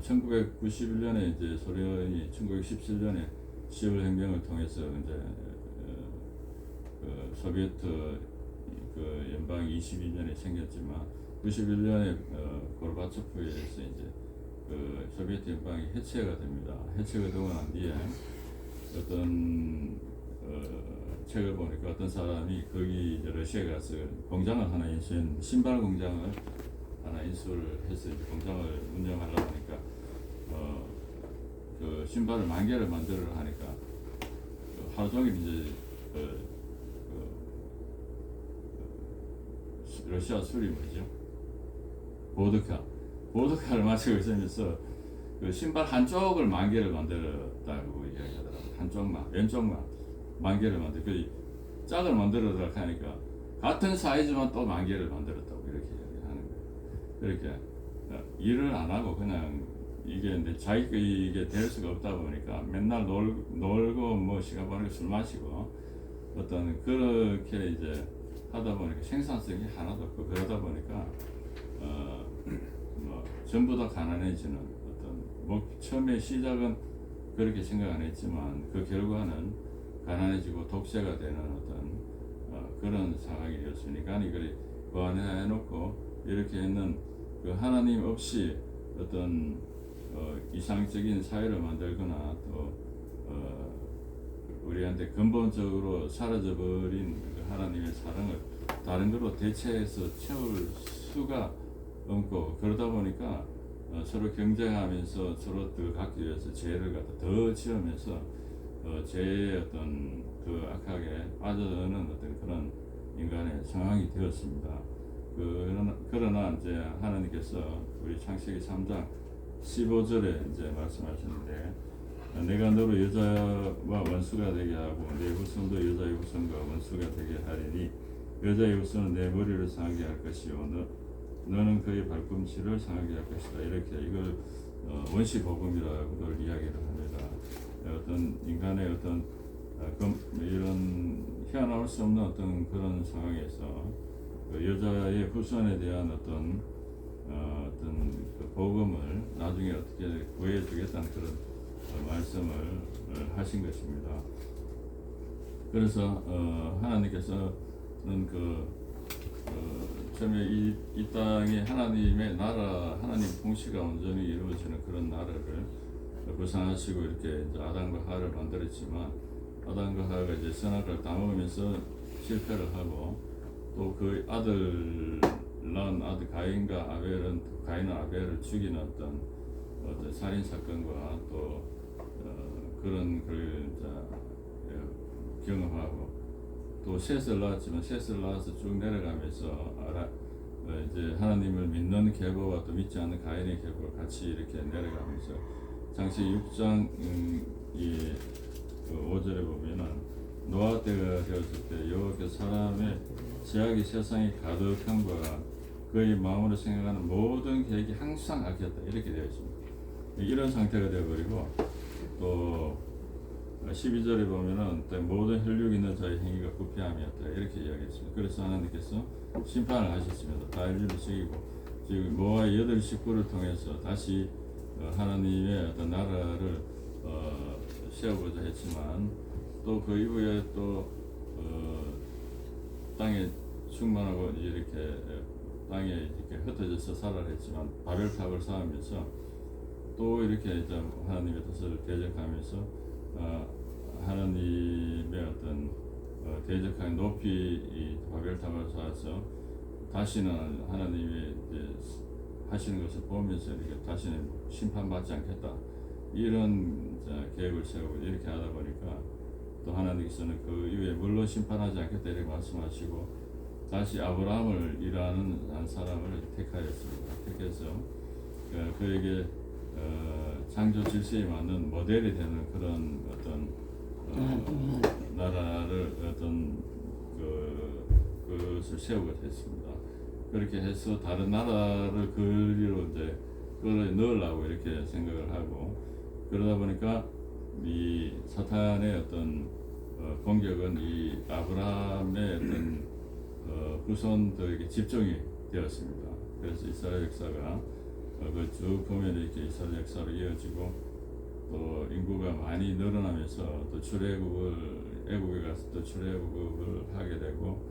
1991년에 이제 소련이 1917년에 10월 혁명을 통해서 이제 소비에트 연방이 22년에 생겼지만 91년에 고르바초프에 의해서 이제 소비에트 연방이 해체가 됩니다. 해체가 되고 난 뒤에 어떤 책을 보니까 어떤 사람이 거기 이제 러시아에 가서 공장을 하나 인수한 신발 공장을 하나 인수를 해서 이제 공장을 운영하려고 하니까 그 신발을 10,000개를 만들어 하니까 하루 종일 이제 러시아 술이 뭐죠? 보드카를 마시고 있으면서 그 신발 한쪽을 10,000개를 만들었다고 이야기하더라고요. 한쪽만, 왼쪽만 10,000개를 만들. 그 짝을 만들어달라고 하니까 같은 사이즈만 또 10,000개를 만들었다고 이렇게 이야기하는 거예요. 그렇게 일을 안 하고 그냥 이게 자기가 될 수가 없다 보니까 맨날 놀고 뭐 시간 보내고 술 마시고 어떤 그렇게 이제 하다 보니까 생산성이 하나도 없고 그러다 보니까 뭐 전부 다 가난해지는 어떤 처음에 시작은 그렇게 생각 안 했지만 그 결과는 가난해지고 독재가 되는 어떤 그런 상황이 되었으니까 이걸 보완해놓고 이렇게 있는 그 하나님 없이 어떤 이상적인 사회를 만들거나 또 우리한테 근본적으로 사라져버린 그 하나님의 사랑을 다른 걸로 대체해서 채울 수가 없고 그러다 보니까 서로 경쟁하면서 서로 더 갖기 위해서 죄를 갖다 더 지으면서 죄의 어떤 그 악하게 빠져드는 어떤 그런 인간의 상황이 되었습니다. 그러나 이제 하나님께서 우리 창세기 3장 15절에 이제 말씀하셨는데 내가 너로 여자와 원수가 되게 하고 내 후손도 여자의 후손과 원수가 되게 하리니 여자의 후손은 내 머리를 상하게 할 것이요 너는 그의 발꿈치를 상하게 할 것이다. 이렇게 이걸 원시복음이라고도 이야기를 합니다. 어떤 인간의 어떤 이런 헤어나올 수 없는 어떤 그런 상황에서 그 여자의 후손에 대한 어떤 그 복음을 나중에 어떻게 구해주겠다는 그런 말씀을 하신 것입니다. 그래서 하나님께서는 처음에 이 땅에 하나님의 나라, 하나님 통치가 온전히 이루어지는 그런 나라를 구상하시고 이렇게 이제 아담과 하와를 만들었지만 아담과 하와가 이제 선악을 따먹으면서 실패를 하고 또 그 아들 낳은 아들 가인과 아벨은 가인과 아벨을 죽이는 어떤 살인 사건과 또 그런 걸 경험하고 또 셋을 낳았지만 셋을 낳아서 쭉 내려가면서 이제 하나님을 믿는 계보와 또 믿지 않는 가인의 계보를 같이 이렇게 내려가면서 창세기 6장 5절에 보면은 노아 때가 되었을 때 여호와께서 사람의 죄악이 세상에 가득함과 그의 마음으로 생각하는 모든 계획이 항상 악했다 이렇게 되어 있습니다. 이런 상태가 되어버리고 또 12절에 보면은 모든 혈육 있는 자의 행위가 부패함이었다 이렇게 이야기했습니다. 그래서 하나님께서 심판을 하셨습니다. 다 인류를 죽이고 지금 노아의 8 식구를 통해서 다시 하나님의 어떤 나라를 세워보자 했지만 또 그 이후에 또 땅에 충만하고 이렇게 땅에 이렇게 흩어져서 살아라 했지만 바벨탑을 쌓으면서 또 이렇게 이제 하나님의 뜻을 대적하면서 하나님의 어떤 대적하게 높이 이 바벨탑을 쌓아서 다시는 하나님의 이제 하시는 것을 보면서 이렇게 다시는 심판받지 않겠다 이런 계획을 세우고 이렇게 하다 보니까 또 하나님께서는 그 이후에 물론 심판하지 않겠다 이렇게 말씀하시고 다시 아브라함을 일하는 한 사람을 택하였습니다. 택해서 그에게 창조 질서에 맞는 모델이 되는 그런 어떤 나라를 어떤 그것을 세우게 됐습니다. 그렇게 해서 다른 나라를 그리로 이제 그걸 넣으려고 이렇게 생각을 하고 그러다 보니까 이 사탄의 어떤 공격은 이 아브라함의 어떤 후손들에게 집중이 되었습니다. 그래서 이스라엘 역사가 그 쭉 보면 이렇게 이스라엘 역사로 이어지고 또 인구가 많이 늘어나면서 또 애국에 가서 또 출애굽을 하게 되고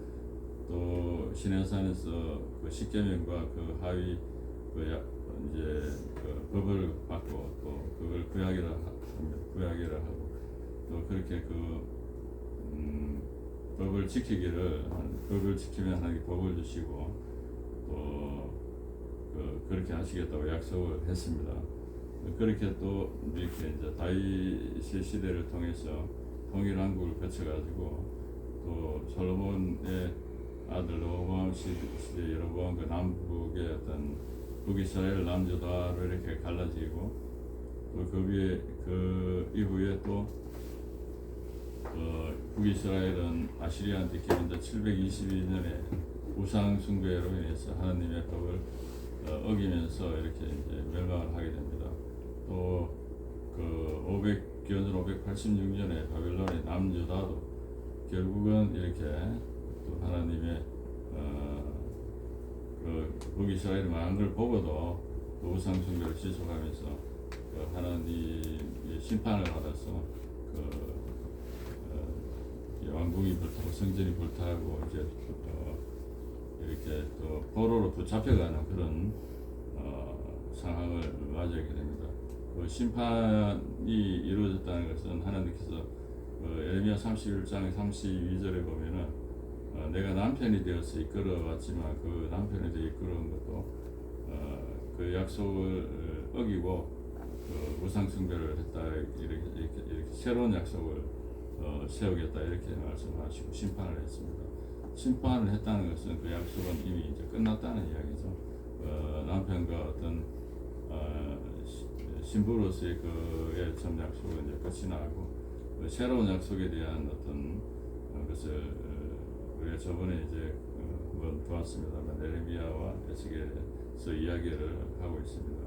또 시내산에서 그 십계명과 그 하위 이제 그 법을 받고 또 그걸 구약이라 하고 또 그렇게 법을 지키면 하나님 복을 주시고 또 그렇게 하시겠다고 약속을 했습니다. 그렇게 또 이렇게 이제 다윗의 시대를 통해서 통일왕국을 거쳐가지고 또 솔로몬의 아들 로보암 시대 여로보암 그 남북의 어떤 북이스라엘 남유다로 이렇게 갈라지고 또 그 이후에 또 북이스라엘은 아시리아한테 기원전 722년에 우상 숭배로 인해서 하나님의 법을 어기면서 이렇게 이제 멸망을 하게 됩니다. 또 기원전 586년에 바벨론의 남유다도 결국은 이렇게 또 하나님의 그 북이스라엘이 망한 걸 보고도 또 우상 숭배를 지속하면서 하나님의 심판을 받아서 왕궁이 불타고 성전이 불타고 이제 이렇게 또 포로로 붙잡혀가는 그런 상황을 맞이하게 됩니다. 그 심판이 이루어졌다는 것은 하나님께서 에레미야 31장 32절에 보면은 내가 남편이 되어서 이끌어왔지만 그 남편에 대해 이끌어온 것도 그 약속을 어기고 우상 숭배를 했다 이렇게 새로운 약속을 세우겠다 이렇게 말씀하시고 심판을 했습니다. 심판을 했다는 것은 그 약속은 이미 이제 끝났다는 이야기죠. 남편과 어떤 신부로서의 그의 전 약속은 이제 끝이 나고 새로운 약속에 대한 어떤 것을 우리가 저번에 이제 한번 보았습니다만 에레미야와 에스겔에서 이야기를 하고 있습니다.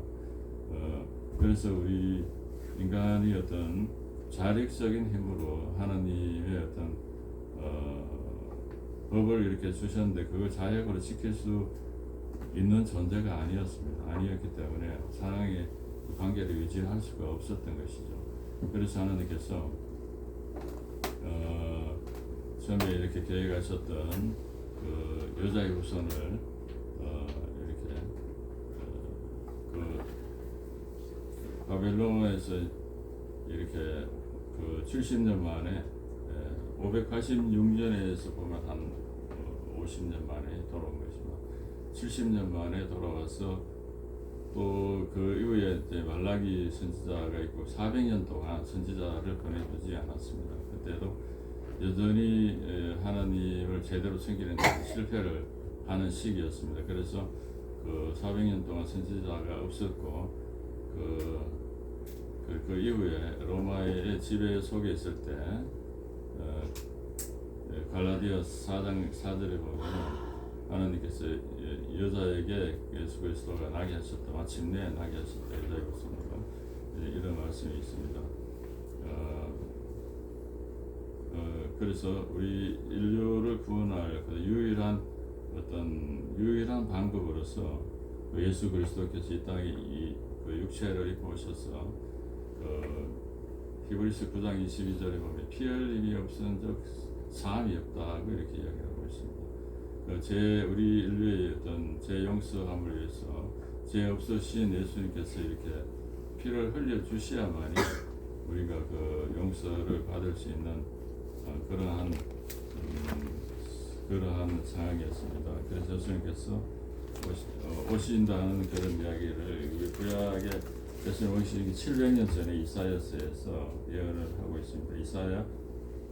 그래서 우리 인간이 어떤 자력적인 힘으로 하나님의 어떤 법을 이렇게 주셨는데 그걸 자력으로 지킬 수 있는 존재가 아니었기 때문에 사랑의 관계를 유지할 수가 없었던 것이죠. 그래서 하나님께서 처음에 이렇게 계획하셨던 그 여자의 후손을 이렇게 그 바벨론에서 이렇게 그 70년 만에 586년에서 보면 한 50년 만에 돌아온 것입니다. 70년 만에 돌아와서 또 그 이후에 이제 말라기 선지자가 있고 400년 동안 선지자를 보내주지 않았습니다. 그때도 여전히 하나님을 제대로 섬기는 데 실패를 하는 시기였습니다. 그래서 그 400년 동안 선지자가 없었고 그 이후에 로마의 지배 속에 있을 때 갈라디아 4장 4절에 보면 하나님께서 여자에게 예수 그리스도가 나게 하셨다. 마침내 나게 하셨다. 여자의 후손으로 이런 말씀이 있습니다. 그래서 우리 인류를 구원할 유일한 방법으로서 예수 그리스도께서 이 땅에 그 육체를 입고 오셔서 히브리서 9장 22절에 보면 피 흘림이 없은 적 사함이 없다고 이렇게 이야기하고 있습니다. 우리 인류의 어떤 죄 용서함을 위해서 죄 없으신 예수님께서 이렇게 피를 흘려 주셔야만이 우리가 그 용서를 받을 수 있는 그러한 상황이었습니다. 그래서 예수님께서 오신다는 그런 이야기를 우리 구약에 예수님 오시기 700년 전에 이사야서에서 예언을 하고 있습니다. 이사야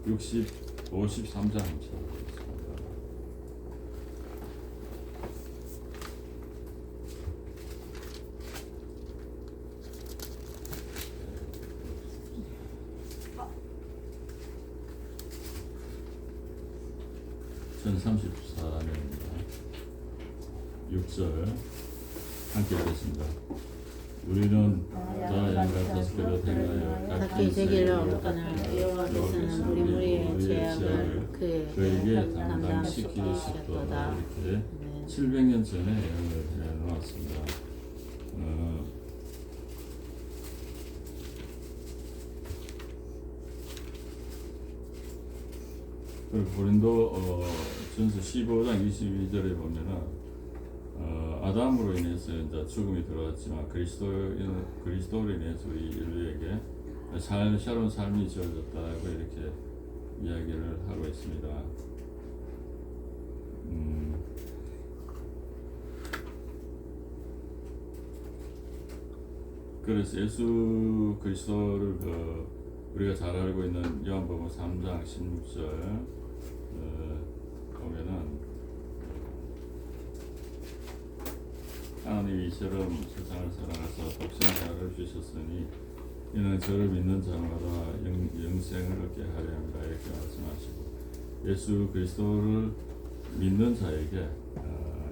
53장 찾아보겠습니다. 전 34년입니다. 6절 함께 하겠습니다. 우리는 다 양같아서 그릇 행하여 각기 제기를 얻거나 여호와께서는 우리 무리의 죄악을 그에게 담당시키셨도다. 이렇게 700년 전에 예언을 해놓았습니다. 그리고 고린도 전서 15장 22절에 보면은 아담으로 인해서 이제 죽음이 들어왔지만 그리스도로 인해서 우리 인류에게 새로운 삶이 주어졌다고 이렇게 이야기를 하고 있습니다. 그래서 예수 그리스도를 우리가 잘 알고 있는 요한복음 3장 16절 보면은 하나님이 이처럼 세상을 사랑하사 독생자를 주셨으니 이는 저를 믿는 자마다 영생을 얻게 하려 합니다. 이렇게 말씀하시고 예수 그리스도를 믿는 자에게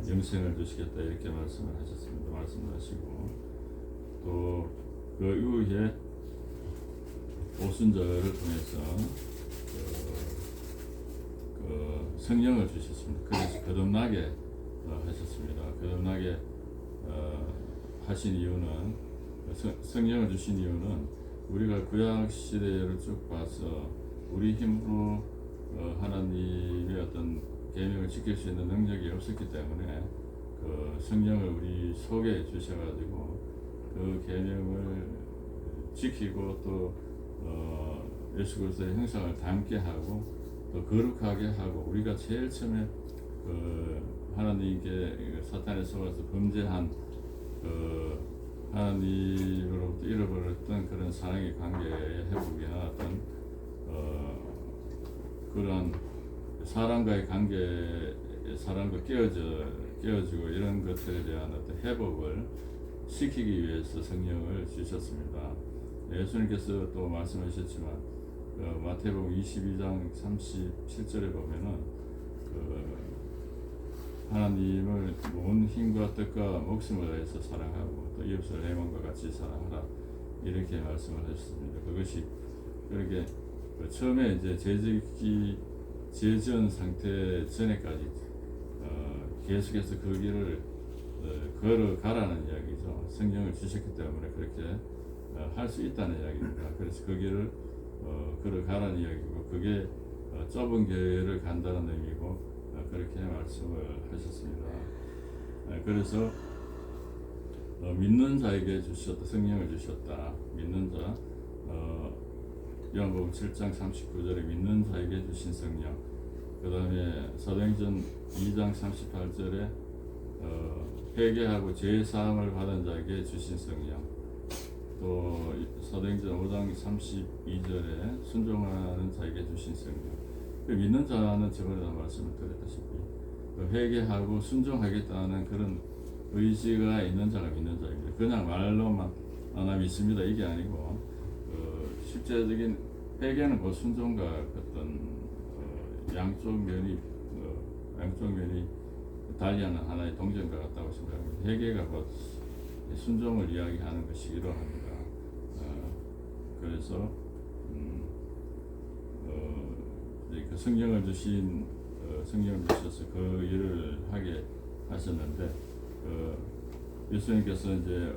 영생을 주시겠다 이렇게 말씀하시고 또 그 이후에 오순절을 통해서 성령을 주셨습니다. 그래서 거듭나게 하셨습니다. 거듭나게 하신 이유는 성령을 주신 이유는 우리가 구약 시대를 쭉 봐서 우리 힘으로 하나님의 어떤 계명을 지킬 수 있는 능력이 없었기 때문에 그 성령을 우리 속에 주셔가지고 그 계명을 지키고 또 예수 그리스도의 형상을 닮게 하고 또 거룩하게 하고 우리가 제일 처음에 그 하나님께 사탄에 속아서 범죄한 그 하나님으로부터 잃어버렸던 그런 사랑의 관계의 회복이나 어떤 그런 사람과의 관계, 사람과 깨어지고 이런 것들에 대한 어떤 회복을 시키기 위해서 성령을 주셨습니다. 예수님께서 또 말씀하셨지만 마태복음 22장 37절에 보면은 하나님을 온 힘과 뜻과 목숨을 다해서 사랑하고 또 이웃을 내 몸과 같이 사랑하라 이렇게 말씀을 하셨습니다. 그것이 그렇게 처음에 이제 재짓기 제전 상태 전에까지 계속해서 그 길을 걸어가라는 이야기죠. 성령을 주셨기 때문에 그렇게 할 수 있다는 이야기입니다. 그래서 그 길을 걸어가라는 이야기고 그게 좁은 길을 간다는 의미고 그렇게 말씀을 하셨습니다. 그래서 믿는 자에게 주셨다, 성령을 주셨다. 믿는 자, 요한복음 7장 39절에 믿는 자에게 주신 성령. 그 다음에 사도행전 2장 38절에 회개하고 죄 사함을 받은 자에게 주신 성령. 또 사도행전 5장 32절에 순종하는 자에게 주신 성령. 믿는 자는 저번에 다 말씀을 드렸다시피 회개하고 순종하겠다는 그런 의지가 있는 자가 믿는 자입니다. 그냥 말로만 나 믿습니다 이게 아니고 실제적인 회개는 그 순종과 어떤 양쪽 면이 달리하는 하나의 동전과 같다고 생각합니다. 회개가 곧 순종을 이야기하는 것이기도 합니다. 그래서 그 성령을 주셔서 그 일을 하게 하셨는데 예수님께서 이제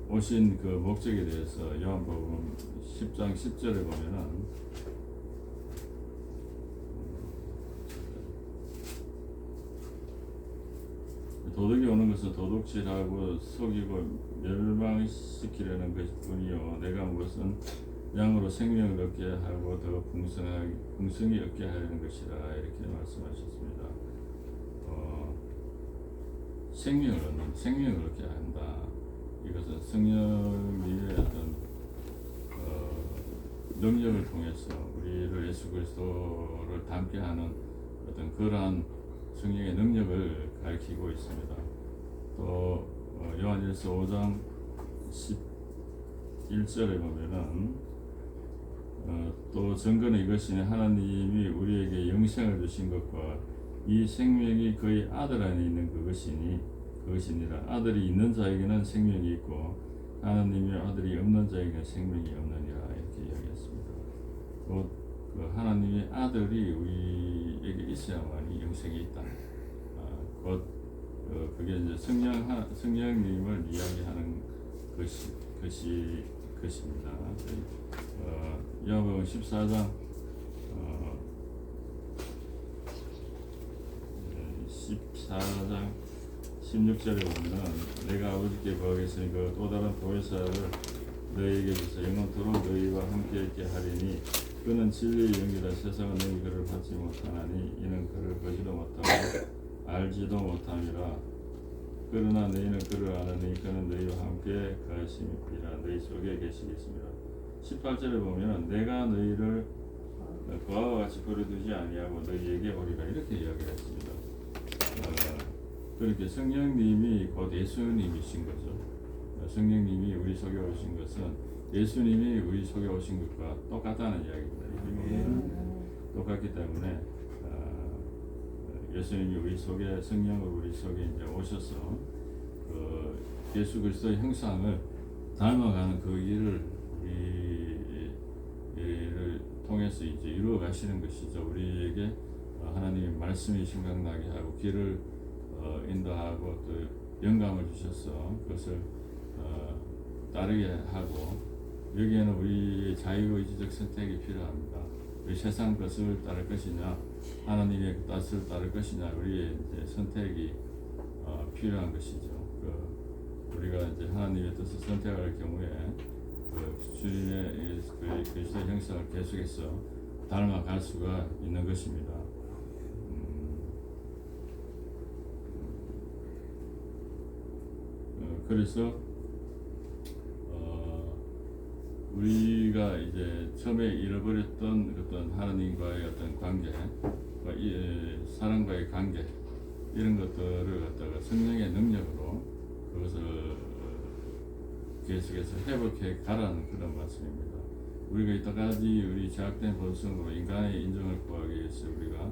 오신 그 목적에 대해서 요한복음 10장 10절에 보면은 도둑이 오는 것은 도둑질하고 속이고 멸망시키려는 것뿐이요 내가 무엇은 양으로 생명을 얻게 하고 더 풍성히 얻게 하려는 것이라 이렇게 말씀하셨습니다. 생명을 얻게 한다. 이것은 성령님의 어떤 능력을 통해서 우리를 예수 그리스도를 닮게 하는 어떤 그러한 성령의 능력을 가리키고 있습니다. 또 요한일서 5장 11절에 보면은 또 증거는 이것이니 하나님이 우리에게 영생을 주신 것과 이 생명이 그의 아들 안에 있는 그것이니라. 아들이 있는 자에게는 생명이 있고 하나님의 아들이 없는 자에게는 생명이 없느니라 이렇게 이야기했습니다. 곧 그 하나님의 아들이 우리에게 있어야만이 영생이 있다. 곧 그게 이제 성령님을 이야기하는 것입니다. 요한복음 14장 16절에 보면 내가 아버지께 구하겠으니 또 다른 보혜사를 너희에게 주사 영원토록 너희와 함께 있게 하리니 그는 진리의 영이라. 세상은 너희 그를 받지 못하나니 이는 그를 보지도 못하고 알지도 못함이라. 그러나 너희는 그를 아느니 그는 너희와 함께 가심이라. 너희 속에 계시겠습니다. 18절에 보면 내가 너희를 그와 같이 버려두지 아니하고 너희에게 오리라 이렇게 이야기했습니다. 그렇게 성령님이 곧 예수님이신 거죠. 성령님이 우리 속에 오신 것은 예수님이 우리 속에 오신 것과 똑같다는 이야기입니다. 똑같기 때문에 예수님이 우리 속에 성령으로 우리 속에 이제 오셔서 예수 그리스도의 형상을 닮아가는 그 일을 우리를 통해서 이제 이루어 가시는 것이죠. 우리에게 하나님의 말씀이 생각나게 하고 길을 인도하고 또 영감을 주셔서 그것을 따르게 하고 여기에는 우리 자유의지적 선택이 필요합니다. 우리 세상 것을 따를 것이냐 하나님의 뜻을 따를 것이냐 우리의 이제 선택이 필요한 것이죠. 우리가 이제 하나님의 뜻을 선택할 경우에 주님의 그리스도의 형상을 계속해서 닮아갈 수가 있는 것입니다. 그래서 우리가 이제 처음에 잃어버렸던 어떤 하나님과의 어떤 관계, 사람과의 관계 이런 것들을 갖다가 성령의 능력으로 그것을 계속해서 회복해 가라는 그런 말씀입니다. 우리가 이때까지 우리 제약된 본성으로 인간의 인정을 구하기 위해서 우리가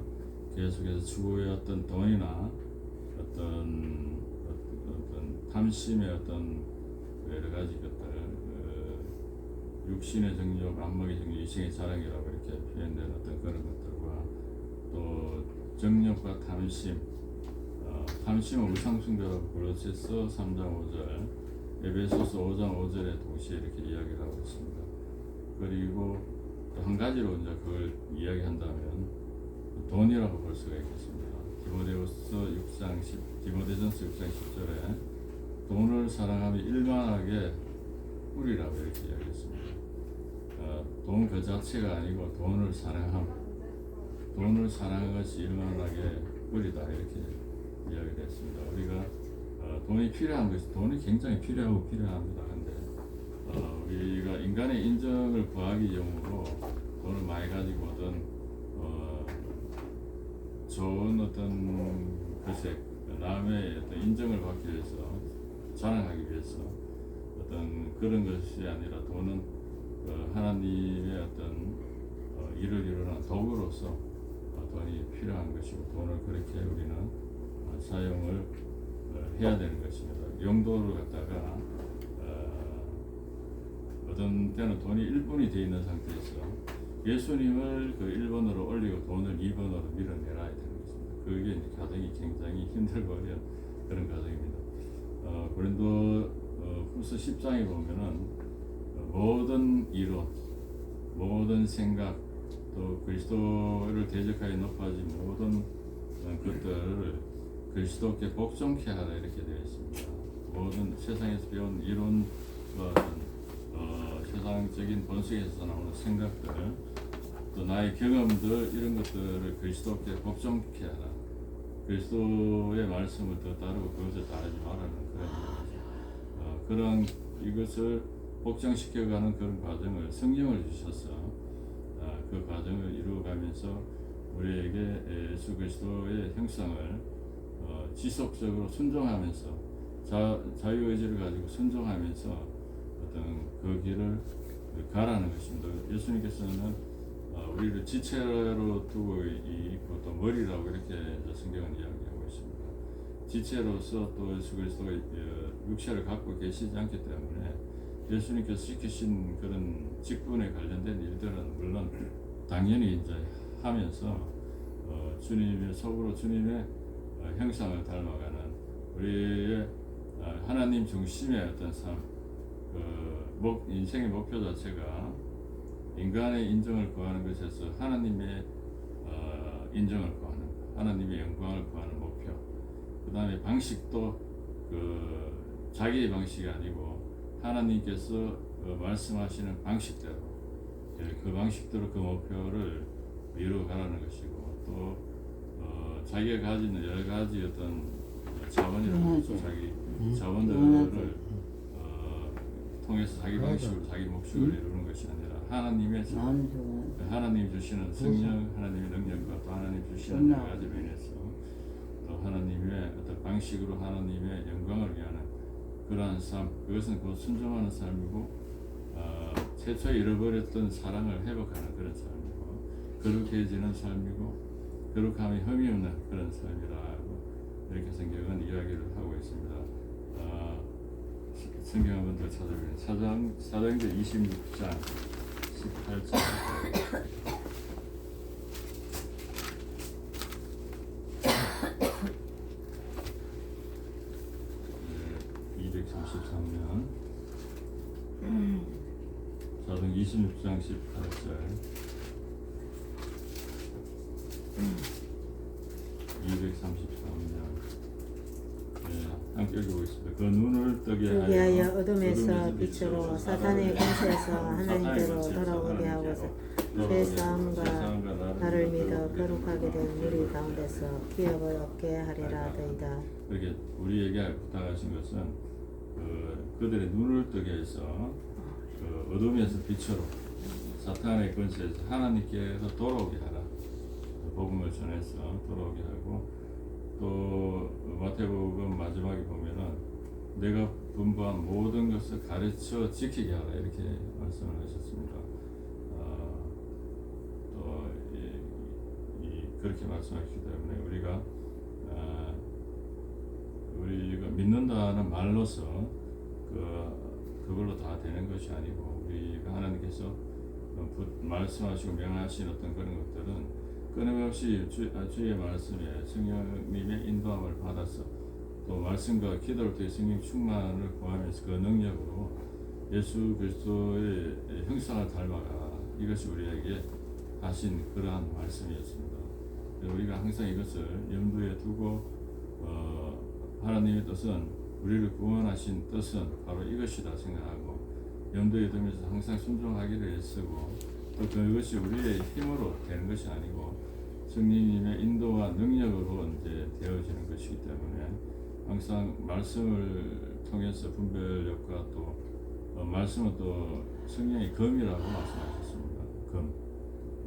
계속해서 추구해왔던 돈이나 어떤 탐심의 어떤 여러 가지 것들, 육신의 정욕, 안목의 정욕, 이생의 자랑이라고 이렇게 표현된 어떤 그런 것들과 또 정욕과 탐심, 탐심은 우상숭배라고 골로새서 3장 5절, 에베소서 5장 5절에 동시에 이렇게 이야기를 하고 있습니다. 그리고 또 한 가지로 이제 그걸 이야기한다면 돈이라고 볼 수가 있겠습니다. 디모데전서 6장 10절에 돈을 사랑하며 일만하게 뿌리라고 이렇게 이야기했습니다. 돈 그 자체가 아니고 돈을 사랑하는 것이 일만하게 뿌리다 이렇게 이야기를 했습니다. 우리가 돈이 필요한 것이 돈이 굉장히 필요하고 필요합니다. 근데 우리가 인간의 인정을 구하기 용으로 돈을 많이 가지고 어떤 좋은 어떤 글쎄 남의 어떤 인정을 받기 위해서 자랑하기 위해서 어떤 그런 것이 아니라 돈은 하나님의 어떤 일을 이루는 도구로서 돈이 필요한 것이고 돈을 그렇게 우리는 사용을 해야 되는 것입니다. 용도를 갖다가 어떤 때는 돈이 1분이 되어 있는 상태에서 예수님을 그 1번으로 올리고 돈을 2번으로 밀어내야 되는 것입니다. 그게 이제 과정이 굉장히 힘들고 어려운 그런 과정입니다. 고린도 후서 10장에 보면은 모든 이론, 모든 생각, 또 그리스도를 대적하여 높아진 모든 것들을 그리스도께 복종케 하라 이렇게 되어 있습니다. 모든 세상에서 배운 이론과 세상적인 본성에서 나오는 생각들, 또 나의 경험들 이런 것들을 그리스도께 복종케 하라. 그리스도의 말씀을 더 따르고 그것을 따르지 말라는 그런 이것을 복종시켜가는 그런 과정을 성령을 주셔서 그 과정을 이루어가면서 우리에게 예수 그리스도의 형상을 지속적으로 순종하면서 자유의지를 가지고 순종하면서 어떤 그 길을 가라는 것입니다. 예수님께서는 우리를 지체로 두고 있고 또 머리라고 이렇게 성경은 이야기하고 있습니다. 지체로서 또 예수 그리스도의 육체를 갖고 계시지 않기 때문에 예수님께서 시키신 그런 직분에 관련된 일들은 물론 당연히 이제 하면서 주님의 속으로 주님의 형상을 닮아가는 우리의 하나님 중심의 어떤 삶, 인생의 목표 자체가 인간의 인정을 구하는 것에서 하나님의 인정을 구하는, 하나님의 영광을 구하는 목표. 그 다음에 방식도 자기의 방식이 아니고 하나님께서 말씀하시는 방식대로 그 방식대로 그 목표를 이루어가라는 것이고 또 자기가 가진 여러 가지 어떤 자원이라고 하죠. 자기 자원들을 통해서 자기 방식으로 자기 목적을 이루는 것이 아니라 하나님 주시는 성령, 하나님의 능력과 또 하나님 주시는 여러 가지 면에서 또 하나님의 어떤 방식으로 하나님의 영광을 위하는 그러한 삶, 그것은 곧 순종하는 삶이고 최초에 잃어버렸던 사랑을 회복하는 그런 삶이고 거룩해지는 삶이고 거룩함이 흠이 없는 그런 삶이라고 이렇게 성경은 이야기를 하고 있습니다. 성경 한번 더 찾아보면 사도행전 26장 18절 233면 사도행 26장 18절 233장 함께 읽어보겠습니다. 그 눈을 뜨게 하여 어둠에서 빛으로 사탄의 권세에서 하나님께로 돌아오게 하고서 새 싸움과 나를 믿어 거룩하게 된 우리 가운데서 기업을 얻게 하리라더이다. 그렇게 우리에게 부탁하신 것은 그들의 눈을 뜨게 해서 그 어둠에서 빛으로 사탄의 권세에서 하나님께로 돌아오게 하라. 복음을 전해서 돌아오게 하고 또 마태복음 마지막에 보면은 내가 분부한 모든 것을 가르쳐 지키게 하라 이렇게 말씀을 하셨습니다. 또 그렇게 말씀하셨기 때문에 우리가 믿는다는 말로서 그걸로 다 되는 것이 아니고 우리가 하나님께서 말씀하시고 명하신 어떤 그런 것들은 끊임없이 주의 말씀에 성령님의 인도함을 받아서 또 말씀과 기도를 통해 성령 충만을 구하면서 그 능력으로 예수 그리스도의 형상을 닮아가 이것이 우리에게 하신 그러한 말씀이었습니다. 우리가 항상 이것을 염두에 두고 하나님의 뜻은 우리를 구원하신 뜻은 바로 이것이다 생각하고 염두에 두면서 항상 순종하기를 애쓰고 또 그것이 우리의 힘으로 되는 것이 아니고 성령님의 인도와 능력으로 이제 되어지는 것이기 때문에 항상 말씀을 통해서 분별력과 또 말씀은 또 성령의 검이라고 말씀하셨습니다. 검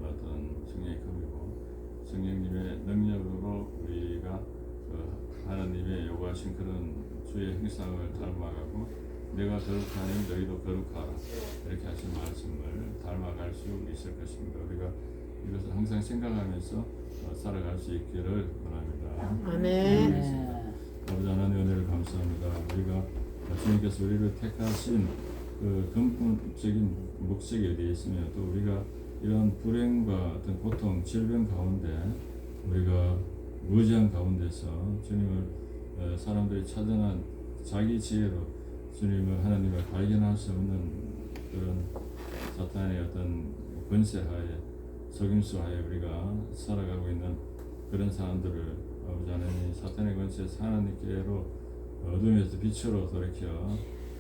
어떤 성령의 검이고 성령님의 능력으로 우리가 하나님의 요구하신 그런 주의 형상을 닮아가고 내가 거룩하니 너희도 거룩하라 이렇게 하신 말씀을 닮아갈 수 있을 것입니다. 우리가 이것을 항상 생각하면서 살아갈 수 있기를 원합니다. 아멘. 아버지 하나님 은혜를 감사합니다. 우리가 주님께서 우리를 택하신 그 근본적인 목적이 어디에 있으며 또 우리가 이런 불행과 어떤 고통, 질병 가운데 우리가 무지한 가운데서 주님을 사람들이 찾아난 자기 지혜로 주님을 하나님을 발견할 수 없는 그런 사탄의 어떤 권세하에 속임수하에 우리가 살아가고 있는 그런 사람들을 아버지 하나님 사탄의 권세에서 하나님께로 어둠에서 빛으로 돌이켜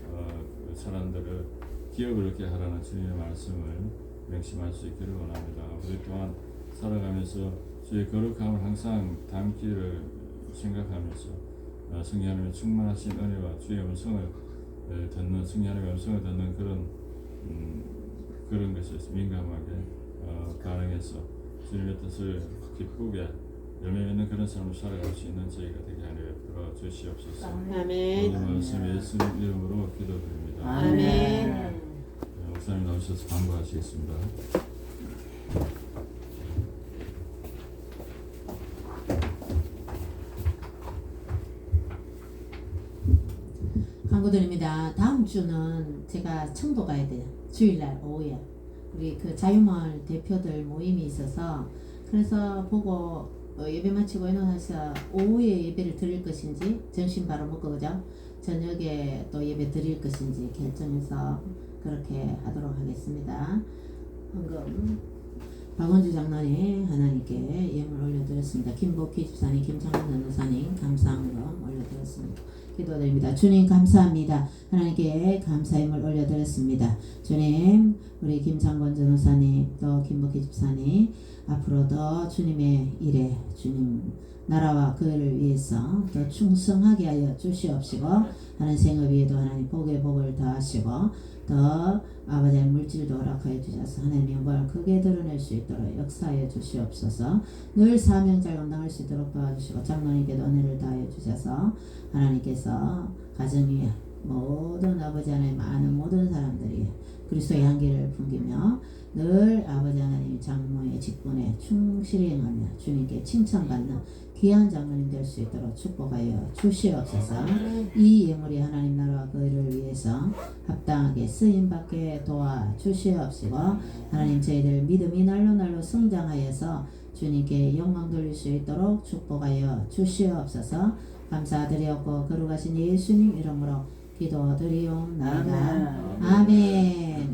그 사람들을 기억을 얻게 하라는 주님의 말씀을 명심할 수 있기를 원합니다. 우리 또한 살아가면서 주의 거룩함을 항상 담기를 생각하면서 성령 하나님의 충만하신 은혜와 주의 음성을 듣는 성령 하나님의 음성을 듣는 그런 것에 민감하게 반응해서 주님의 뜻을 기쁘게 열매 맺는 그런 삶을 살아갈 수 있는 저희가 되게 하여 주시옵소서. 아멘. 오늘 말씀 예수님 이름으로 기도드립니다. 아멘. 목사님 나오셔서 간구하시겠습니다. 광고드립니다. 다음 주는 제가 청도 가야 돼요. 주일날 오후에 우리 그 자유마을 대표들 모임이 있어서 그래서 보고 예배 마치고 인원해서 오후에 예배를 드릴 것인지 점심 바로 먹고 그죠? 저녁에 또 예배 드릴 것인지 결정해서 그렇게 하도록 하겠습니다. 방금 박원주 장로님 하나님께 예물 올려드렸습니다. 김복희 집사님, 김창원 전도사님 감사한 거 올려드렸습니다. 기도드립니다. 주님 감사합니다. 하나님께 감사임을 올려드렸습니다. 주님 우리 김창권 전도사님 또 김복희 집사님 앞으로도 주님의 일에 주님 나라와 그를 위해서 더 충성하게 하여 주시옵시고 하는 생업 위에도 하나님 복에 복을 더하시고 더 아버지의 물질도 허락하여 주셔서 하나님의 영광을 크게 드러낼 수 있도록 역사하여 주시옵소서. 늘 사명 잘 감당할 수 있도록 도와주시고 장로님께도 은혜를 다하여 주셔서 하나님께서 가정 위에 모든 아버지 하나님 많은 모든 사람들이 그리스도의 향기를 풍기며 늘 아버지 하나님 장로의 직분에 충실히 행하며 주님께 칭찬받는 귀한 장로님 될 수 있도록 축복하여 주시옵소서. 이 예물이 하나님 나라와 그 일을 위해서 합당하게 쓰임받게 도와주시옵시고 하나님 저희들 믿음이 날로 성장하여서 주님께 영광 돌릴 수 있도록 축복하여 주시옵소서. 감사드리옵고 거룩하신 예수님 이름으로 기도드리옵나이다. 아멘.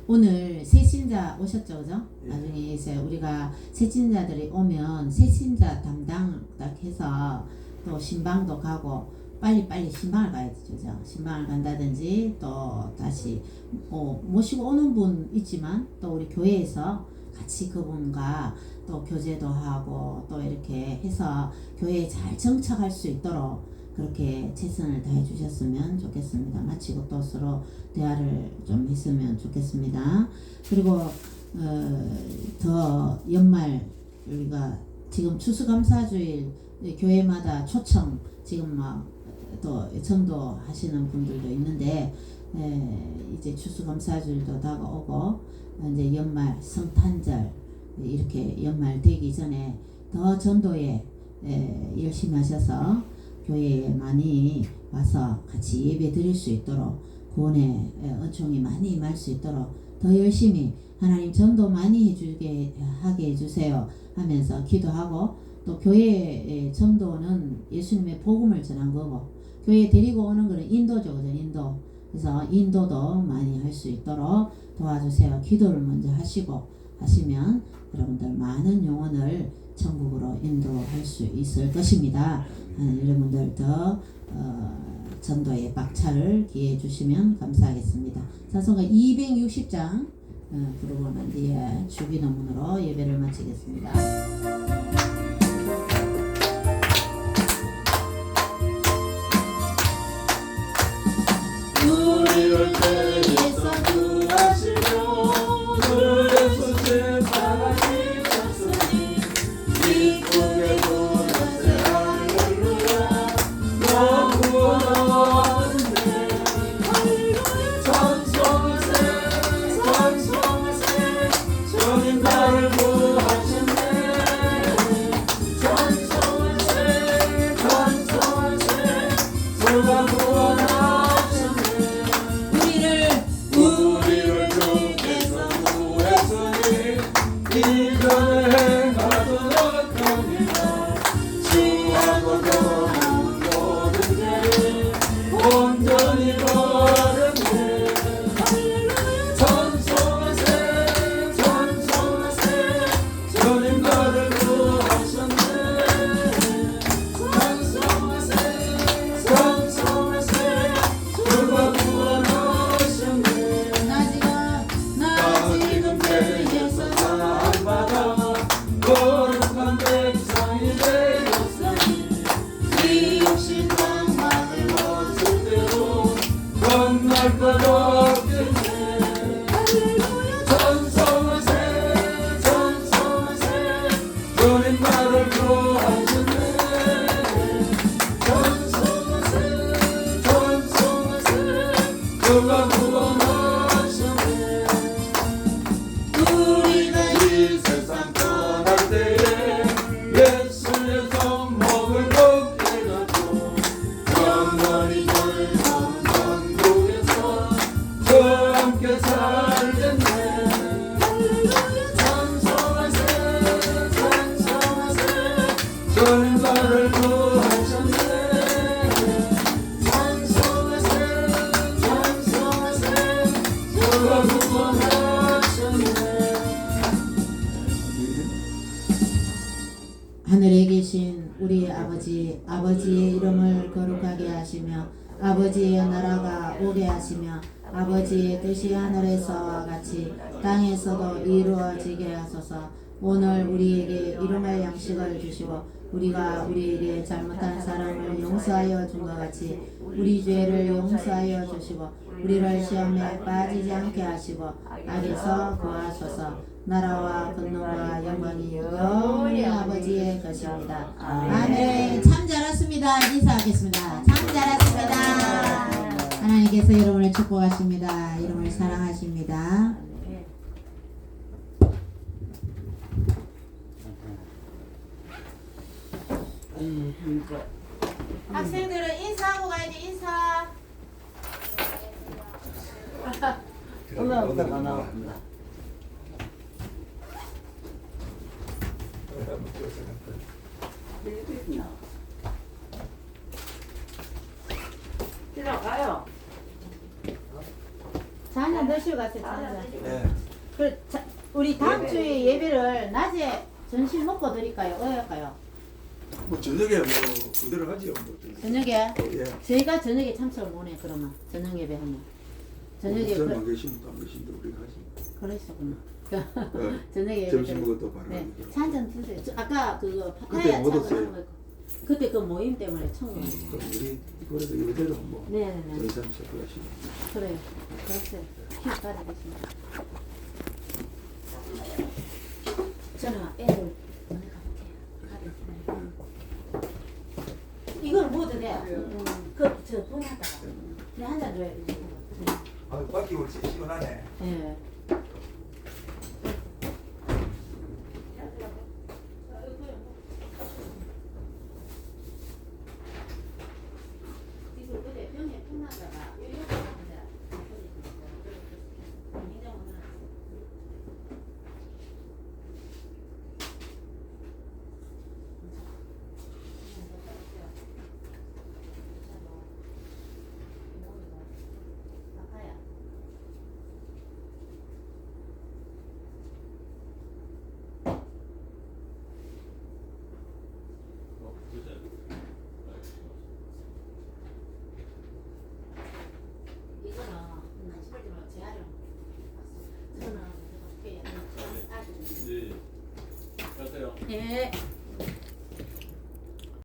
오늘 새신자 오셨죠, 그죠? 나중에 이제 우리가 새신자들이 오면 새신자 담당 딱 해서 또 신방도 가고 빨리 신방을 가야 되죠, 그죠? 신방을 간다든지 또 다시 모시고 오는 분 있지만 또 우리 교회에서 같이 그분과 또 교제도 하고 또 이렇게 해서 교회에 잘 정착할 수 있도록 그렇게 최선을 다해 주셨으면 좋겠습니다. 마치고 또 서로 대화를 좀 했으면 좋겠습니다. 그리고 더 연말 우리가 지금 추수감사주일 교회마다 초청 지금 막 또 전도 하시는 분들도 있는데 이제 추수감사주일도 다가오고 이제 연말 성탄절 이렇게 연말 되기 전에 더 전도에 열심히 하셔서 교회에 많이 와서 같이 예배 드릴 수 있도록 구원의 은총이 많이 임할 수 있도록 더 열심히 하나님 전도 많이 하게 해주세요 하면서 기도하고 또 교회의 전도는 예수님의 복음을 전한 거고 교회에 데리고 오는 것은 인도죠, 그죠? 인도. 그래서 인도도 많이 할 수 있도록 도와주세요. 기도를 먼저 하시면 여러분들 많은 영혼을 천국으로 인도할 수 있을 것입니다. 여러분들 더 전도에 박차를 기해 주시면 감사하겠습니다. 찬송가 260장 부르고 난 뒤에 주기도문으로 예배를 마치겠습니다. 우리를 때에서 구하시며 그래서 제사하셨으니 기쁘게 부르세 할렐루야 너 구원하는데 찬송하세 주님 나를 구하셨네 찬송하세 주가 구원하셨네 우리를 주께서 구했으니 이전에 행하도록 합니다. 주하고 더는 모든 죄를 온전히 버렸네 찬송하세 주님 나를 구하셨네 찬송하세 주가 구원하셨네 나 지금 죄에서 사함받아 거룩한 백성이 되었으니 이 육신 장막을 벗을 때도 겁날 것 없겠네 찬송하세 주님 나를 구하셨네 찬송하세 주가 구원하셨네 우리가 이 세상 떠날 때에 예수의 손목을 걷게 되고 영원히 즐거운 천국에서 저와 함께 살겠네 찬송하세 주님 나를 구하셨네 찬송하세 주가 구원하셨네 하늘에 계신 우리 아버지의 이름을 거룩하게 하시며 아버지의 나라가 오게 하시며 아버지의 뜻이 하늘에서와 같이 땅에서도 이루어지게 하소서. 오늘 우리에게 일용할 양식을 주시고 우리가 우리에게 잘못한 사람을 용서하여 준 것 같이 우리 죄를 용서하여 주시고 우리를 시험에 빠지지 않게 하시고 악에서 구하소서. 나라와 권능과 영광이 영원히 아버지의 것입니다. 아멘. 참 잘했습니다. 인사하겠습니다. 참 잘했습니다. 하나님께서 여러분을 축복하십니다. 여러분을 사랑하십니다. 학생들은 인사하고 가야지. 인사. 올라오다 가 나왔습니다. 자녀 한잔 드시고 가세요. 한잔. 예. 우리 다음 주에 예배를 낮에 점심 먹고 드릴까요? 어떨까요? 뭐 저녁에 뭐 그대로 하지요. 뭐 저녁에? 예. 저희가 저녁에 참석을 못해 그러면 저녁 예배하면 저녁에 목사님 계시면 또 안 계신데 우리가 하지. 그러시구나. 어, 저녁에 예배 점심 먹어도 바로 네, 하니까. 차 한잔 드세요. 아까 그거 그때 파타야 못 차고 왔어요. 하는 거 그때 그 모임 때문에 청구. 그럼 우리 그래도 이대로 뭐 네네네. 전삼 섞어 하시고. 그래요. 그랬어요. 퀴즈 받아보십니다. 저는 애들 오늘 가볼게요. 이걸 뭐도 돼? 그저 보내다가 내 한 잔 줘야 돼. 아, 밖에 올지 시원하네. 예. 이걸 그때 병에 끝나다가 이거는 한시벌 좀 재활용. 저는 어떻게 네. 가세요. 예.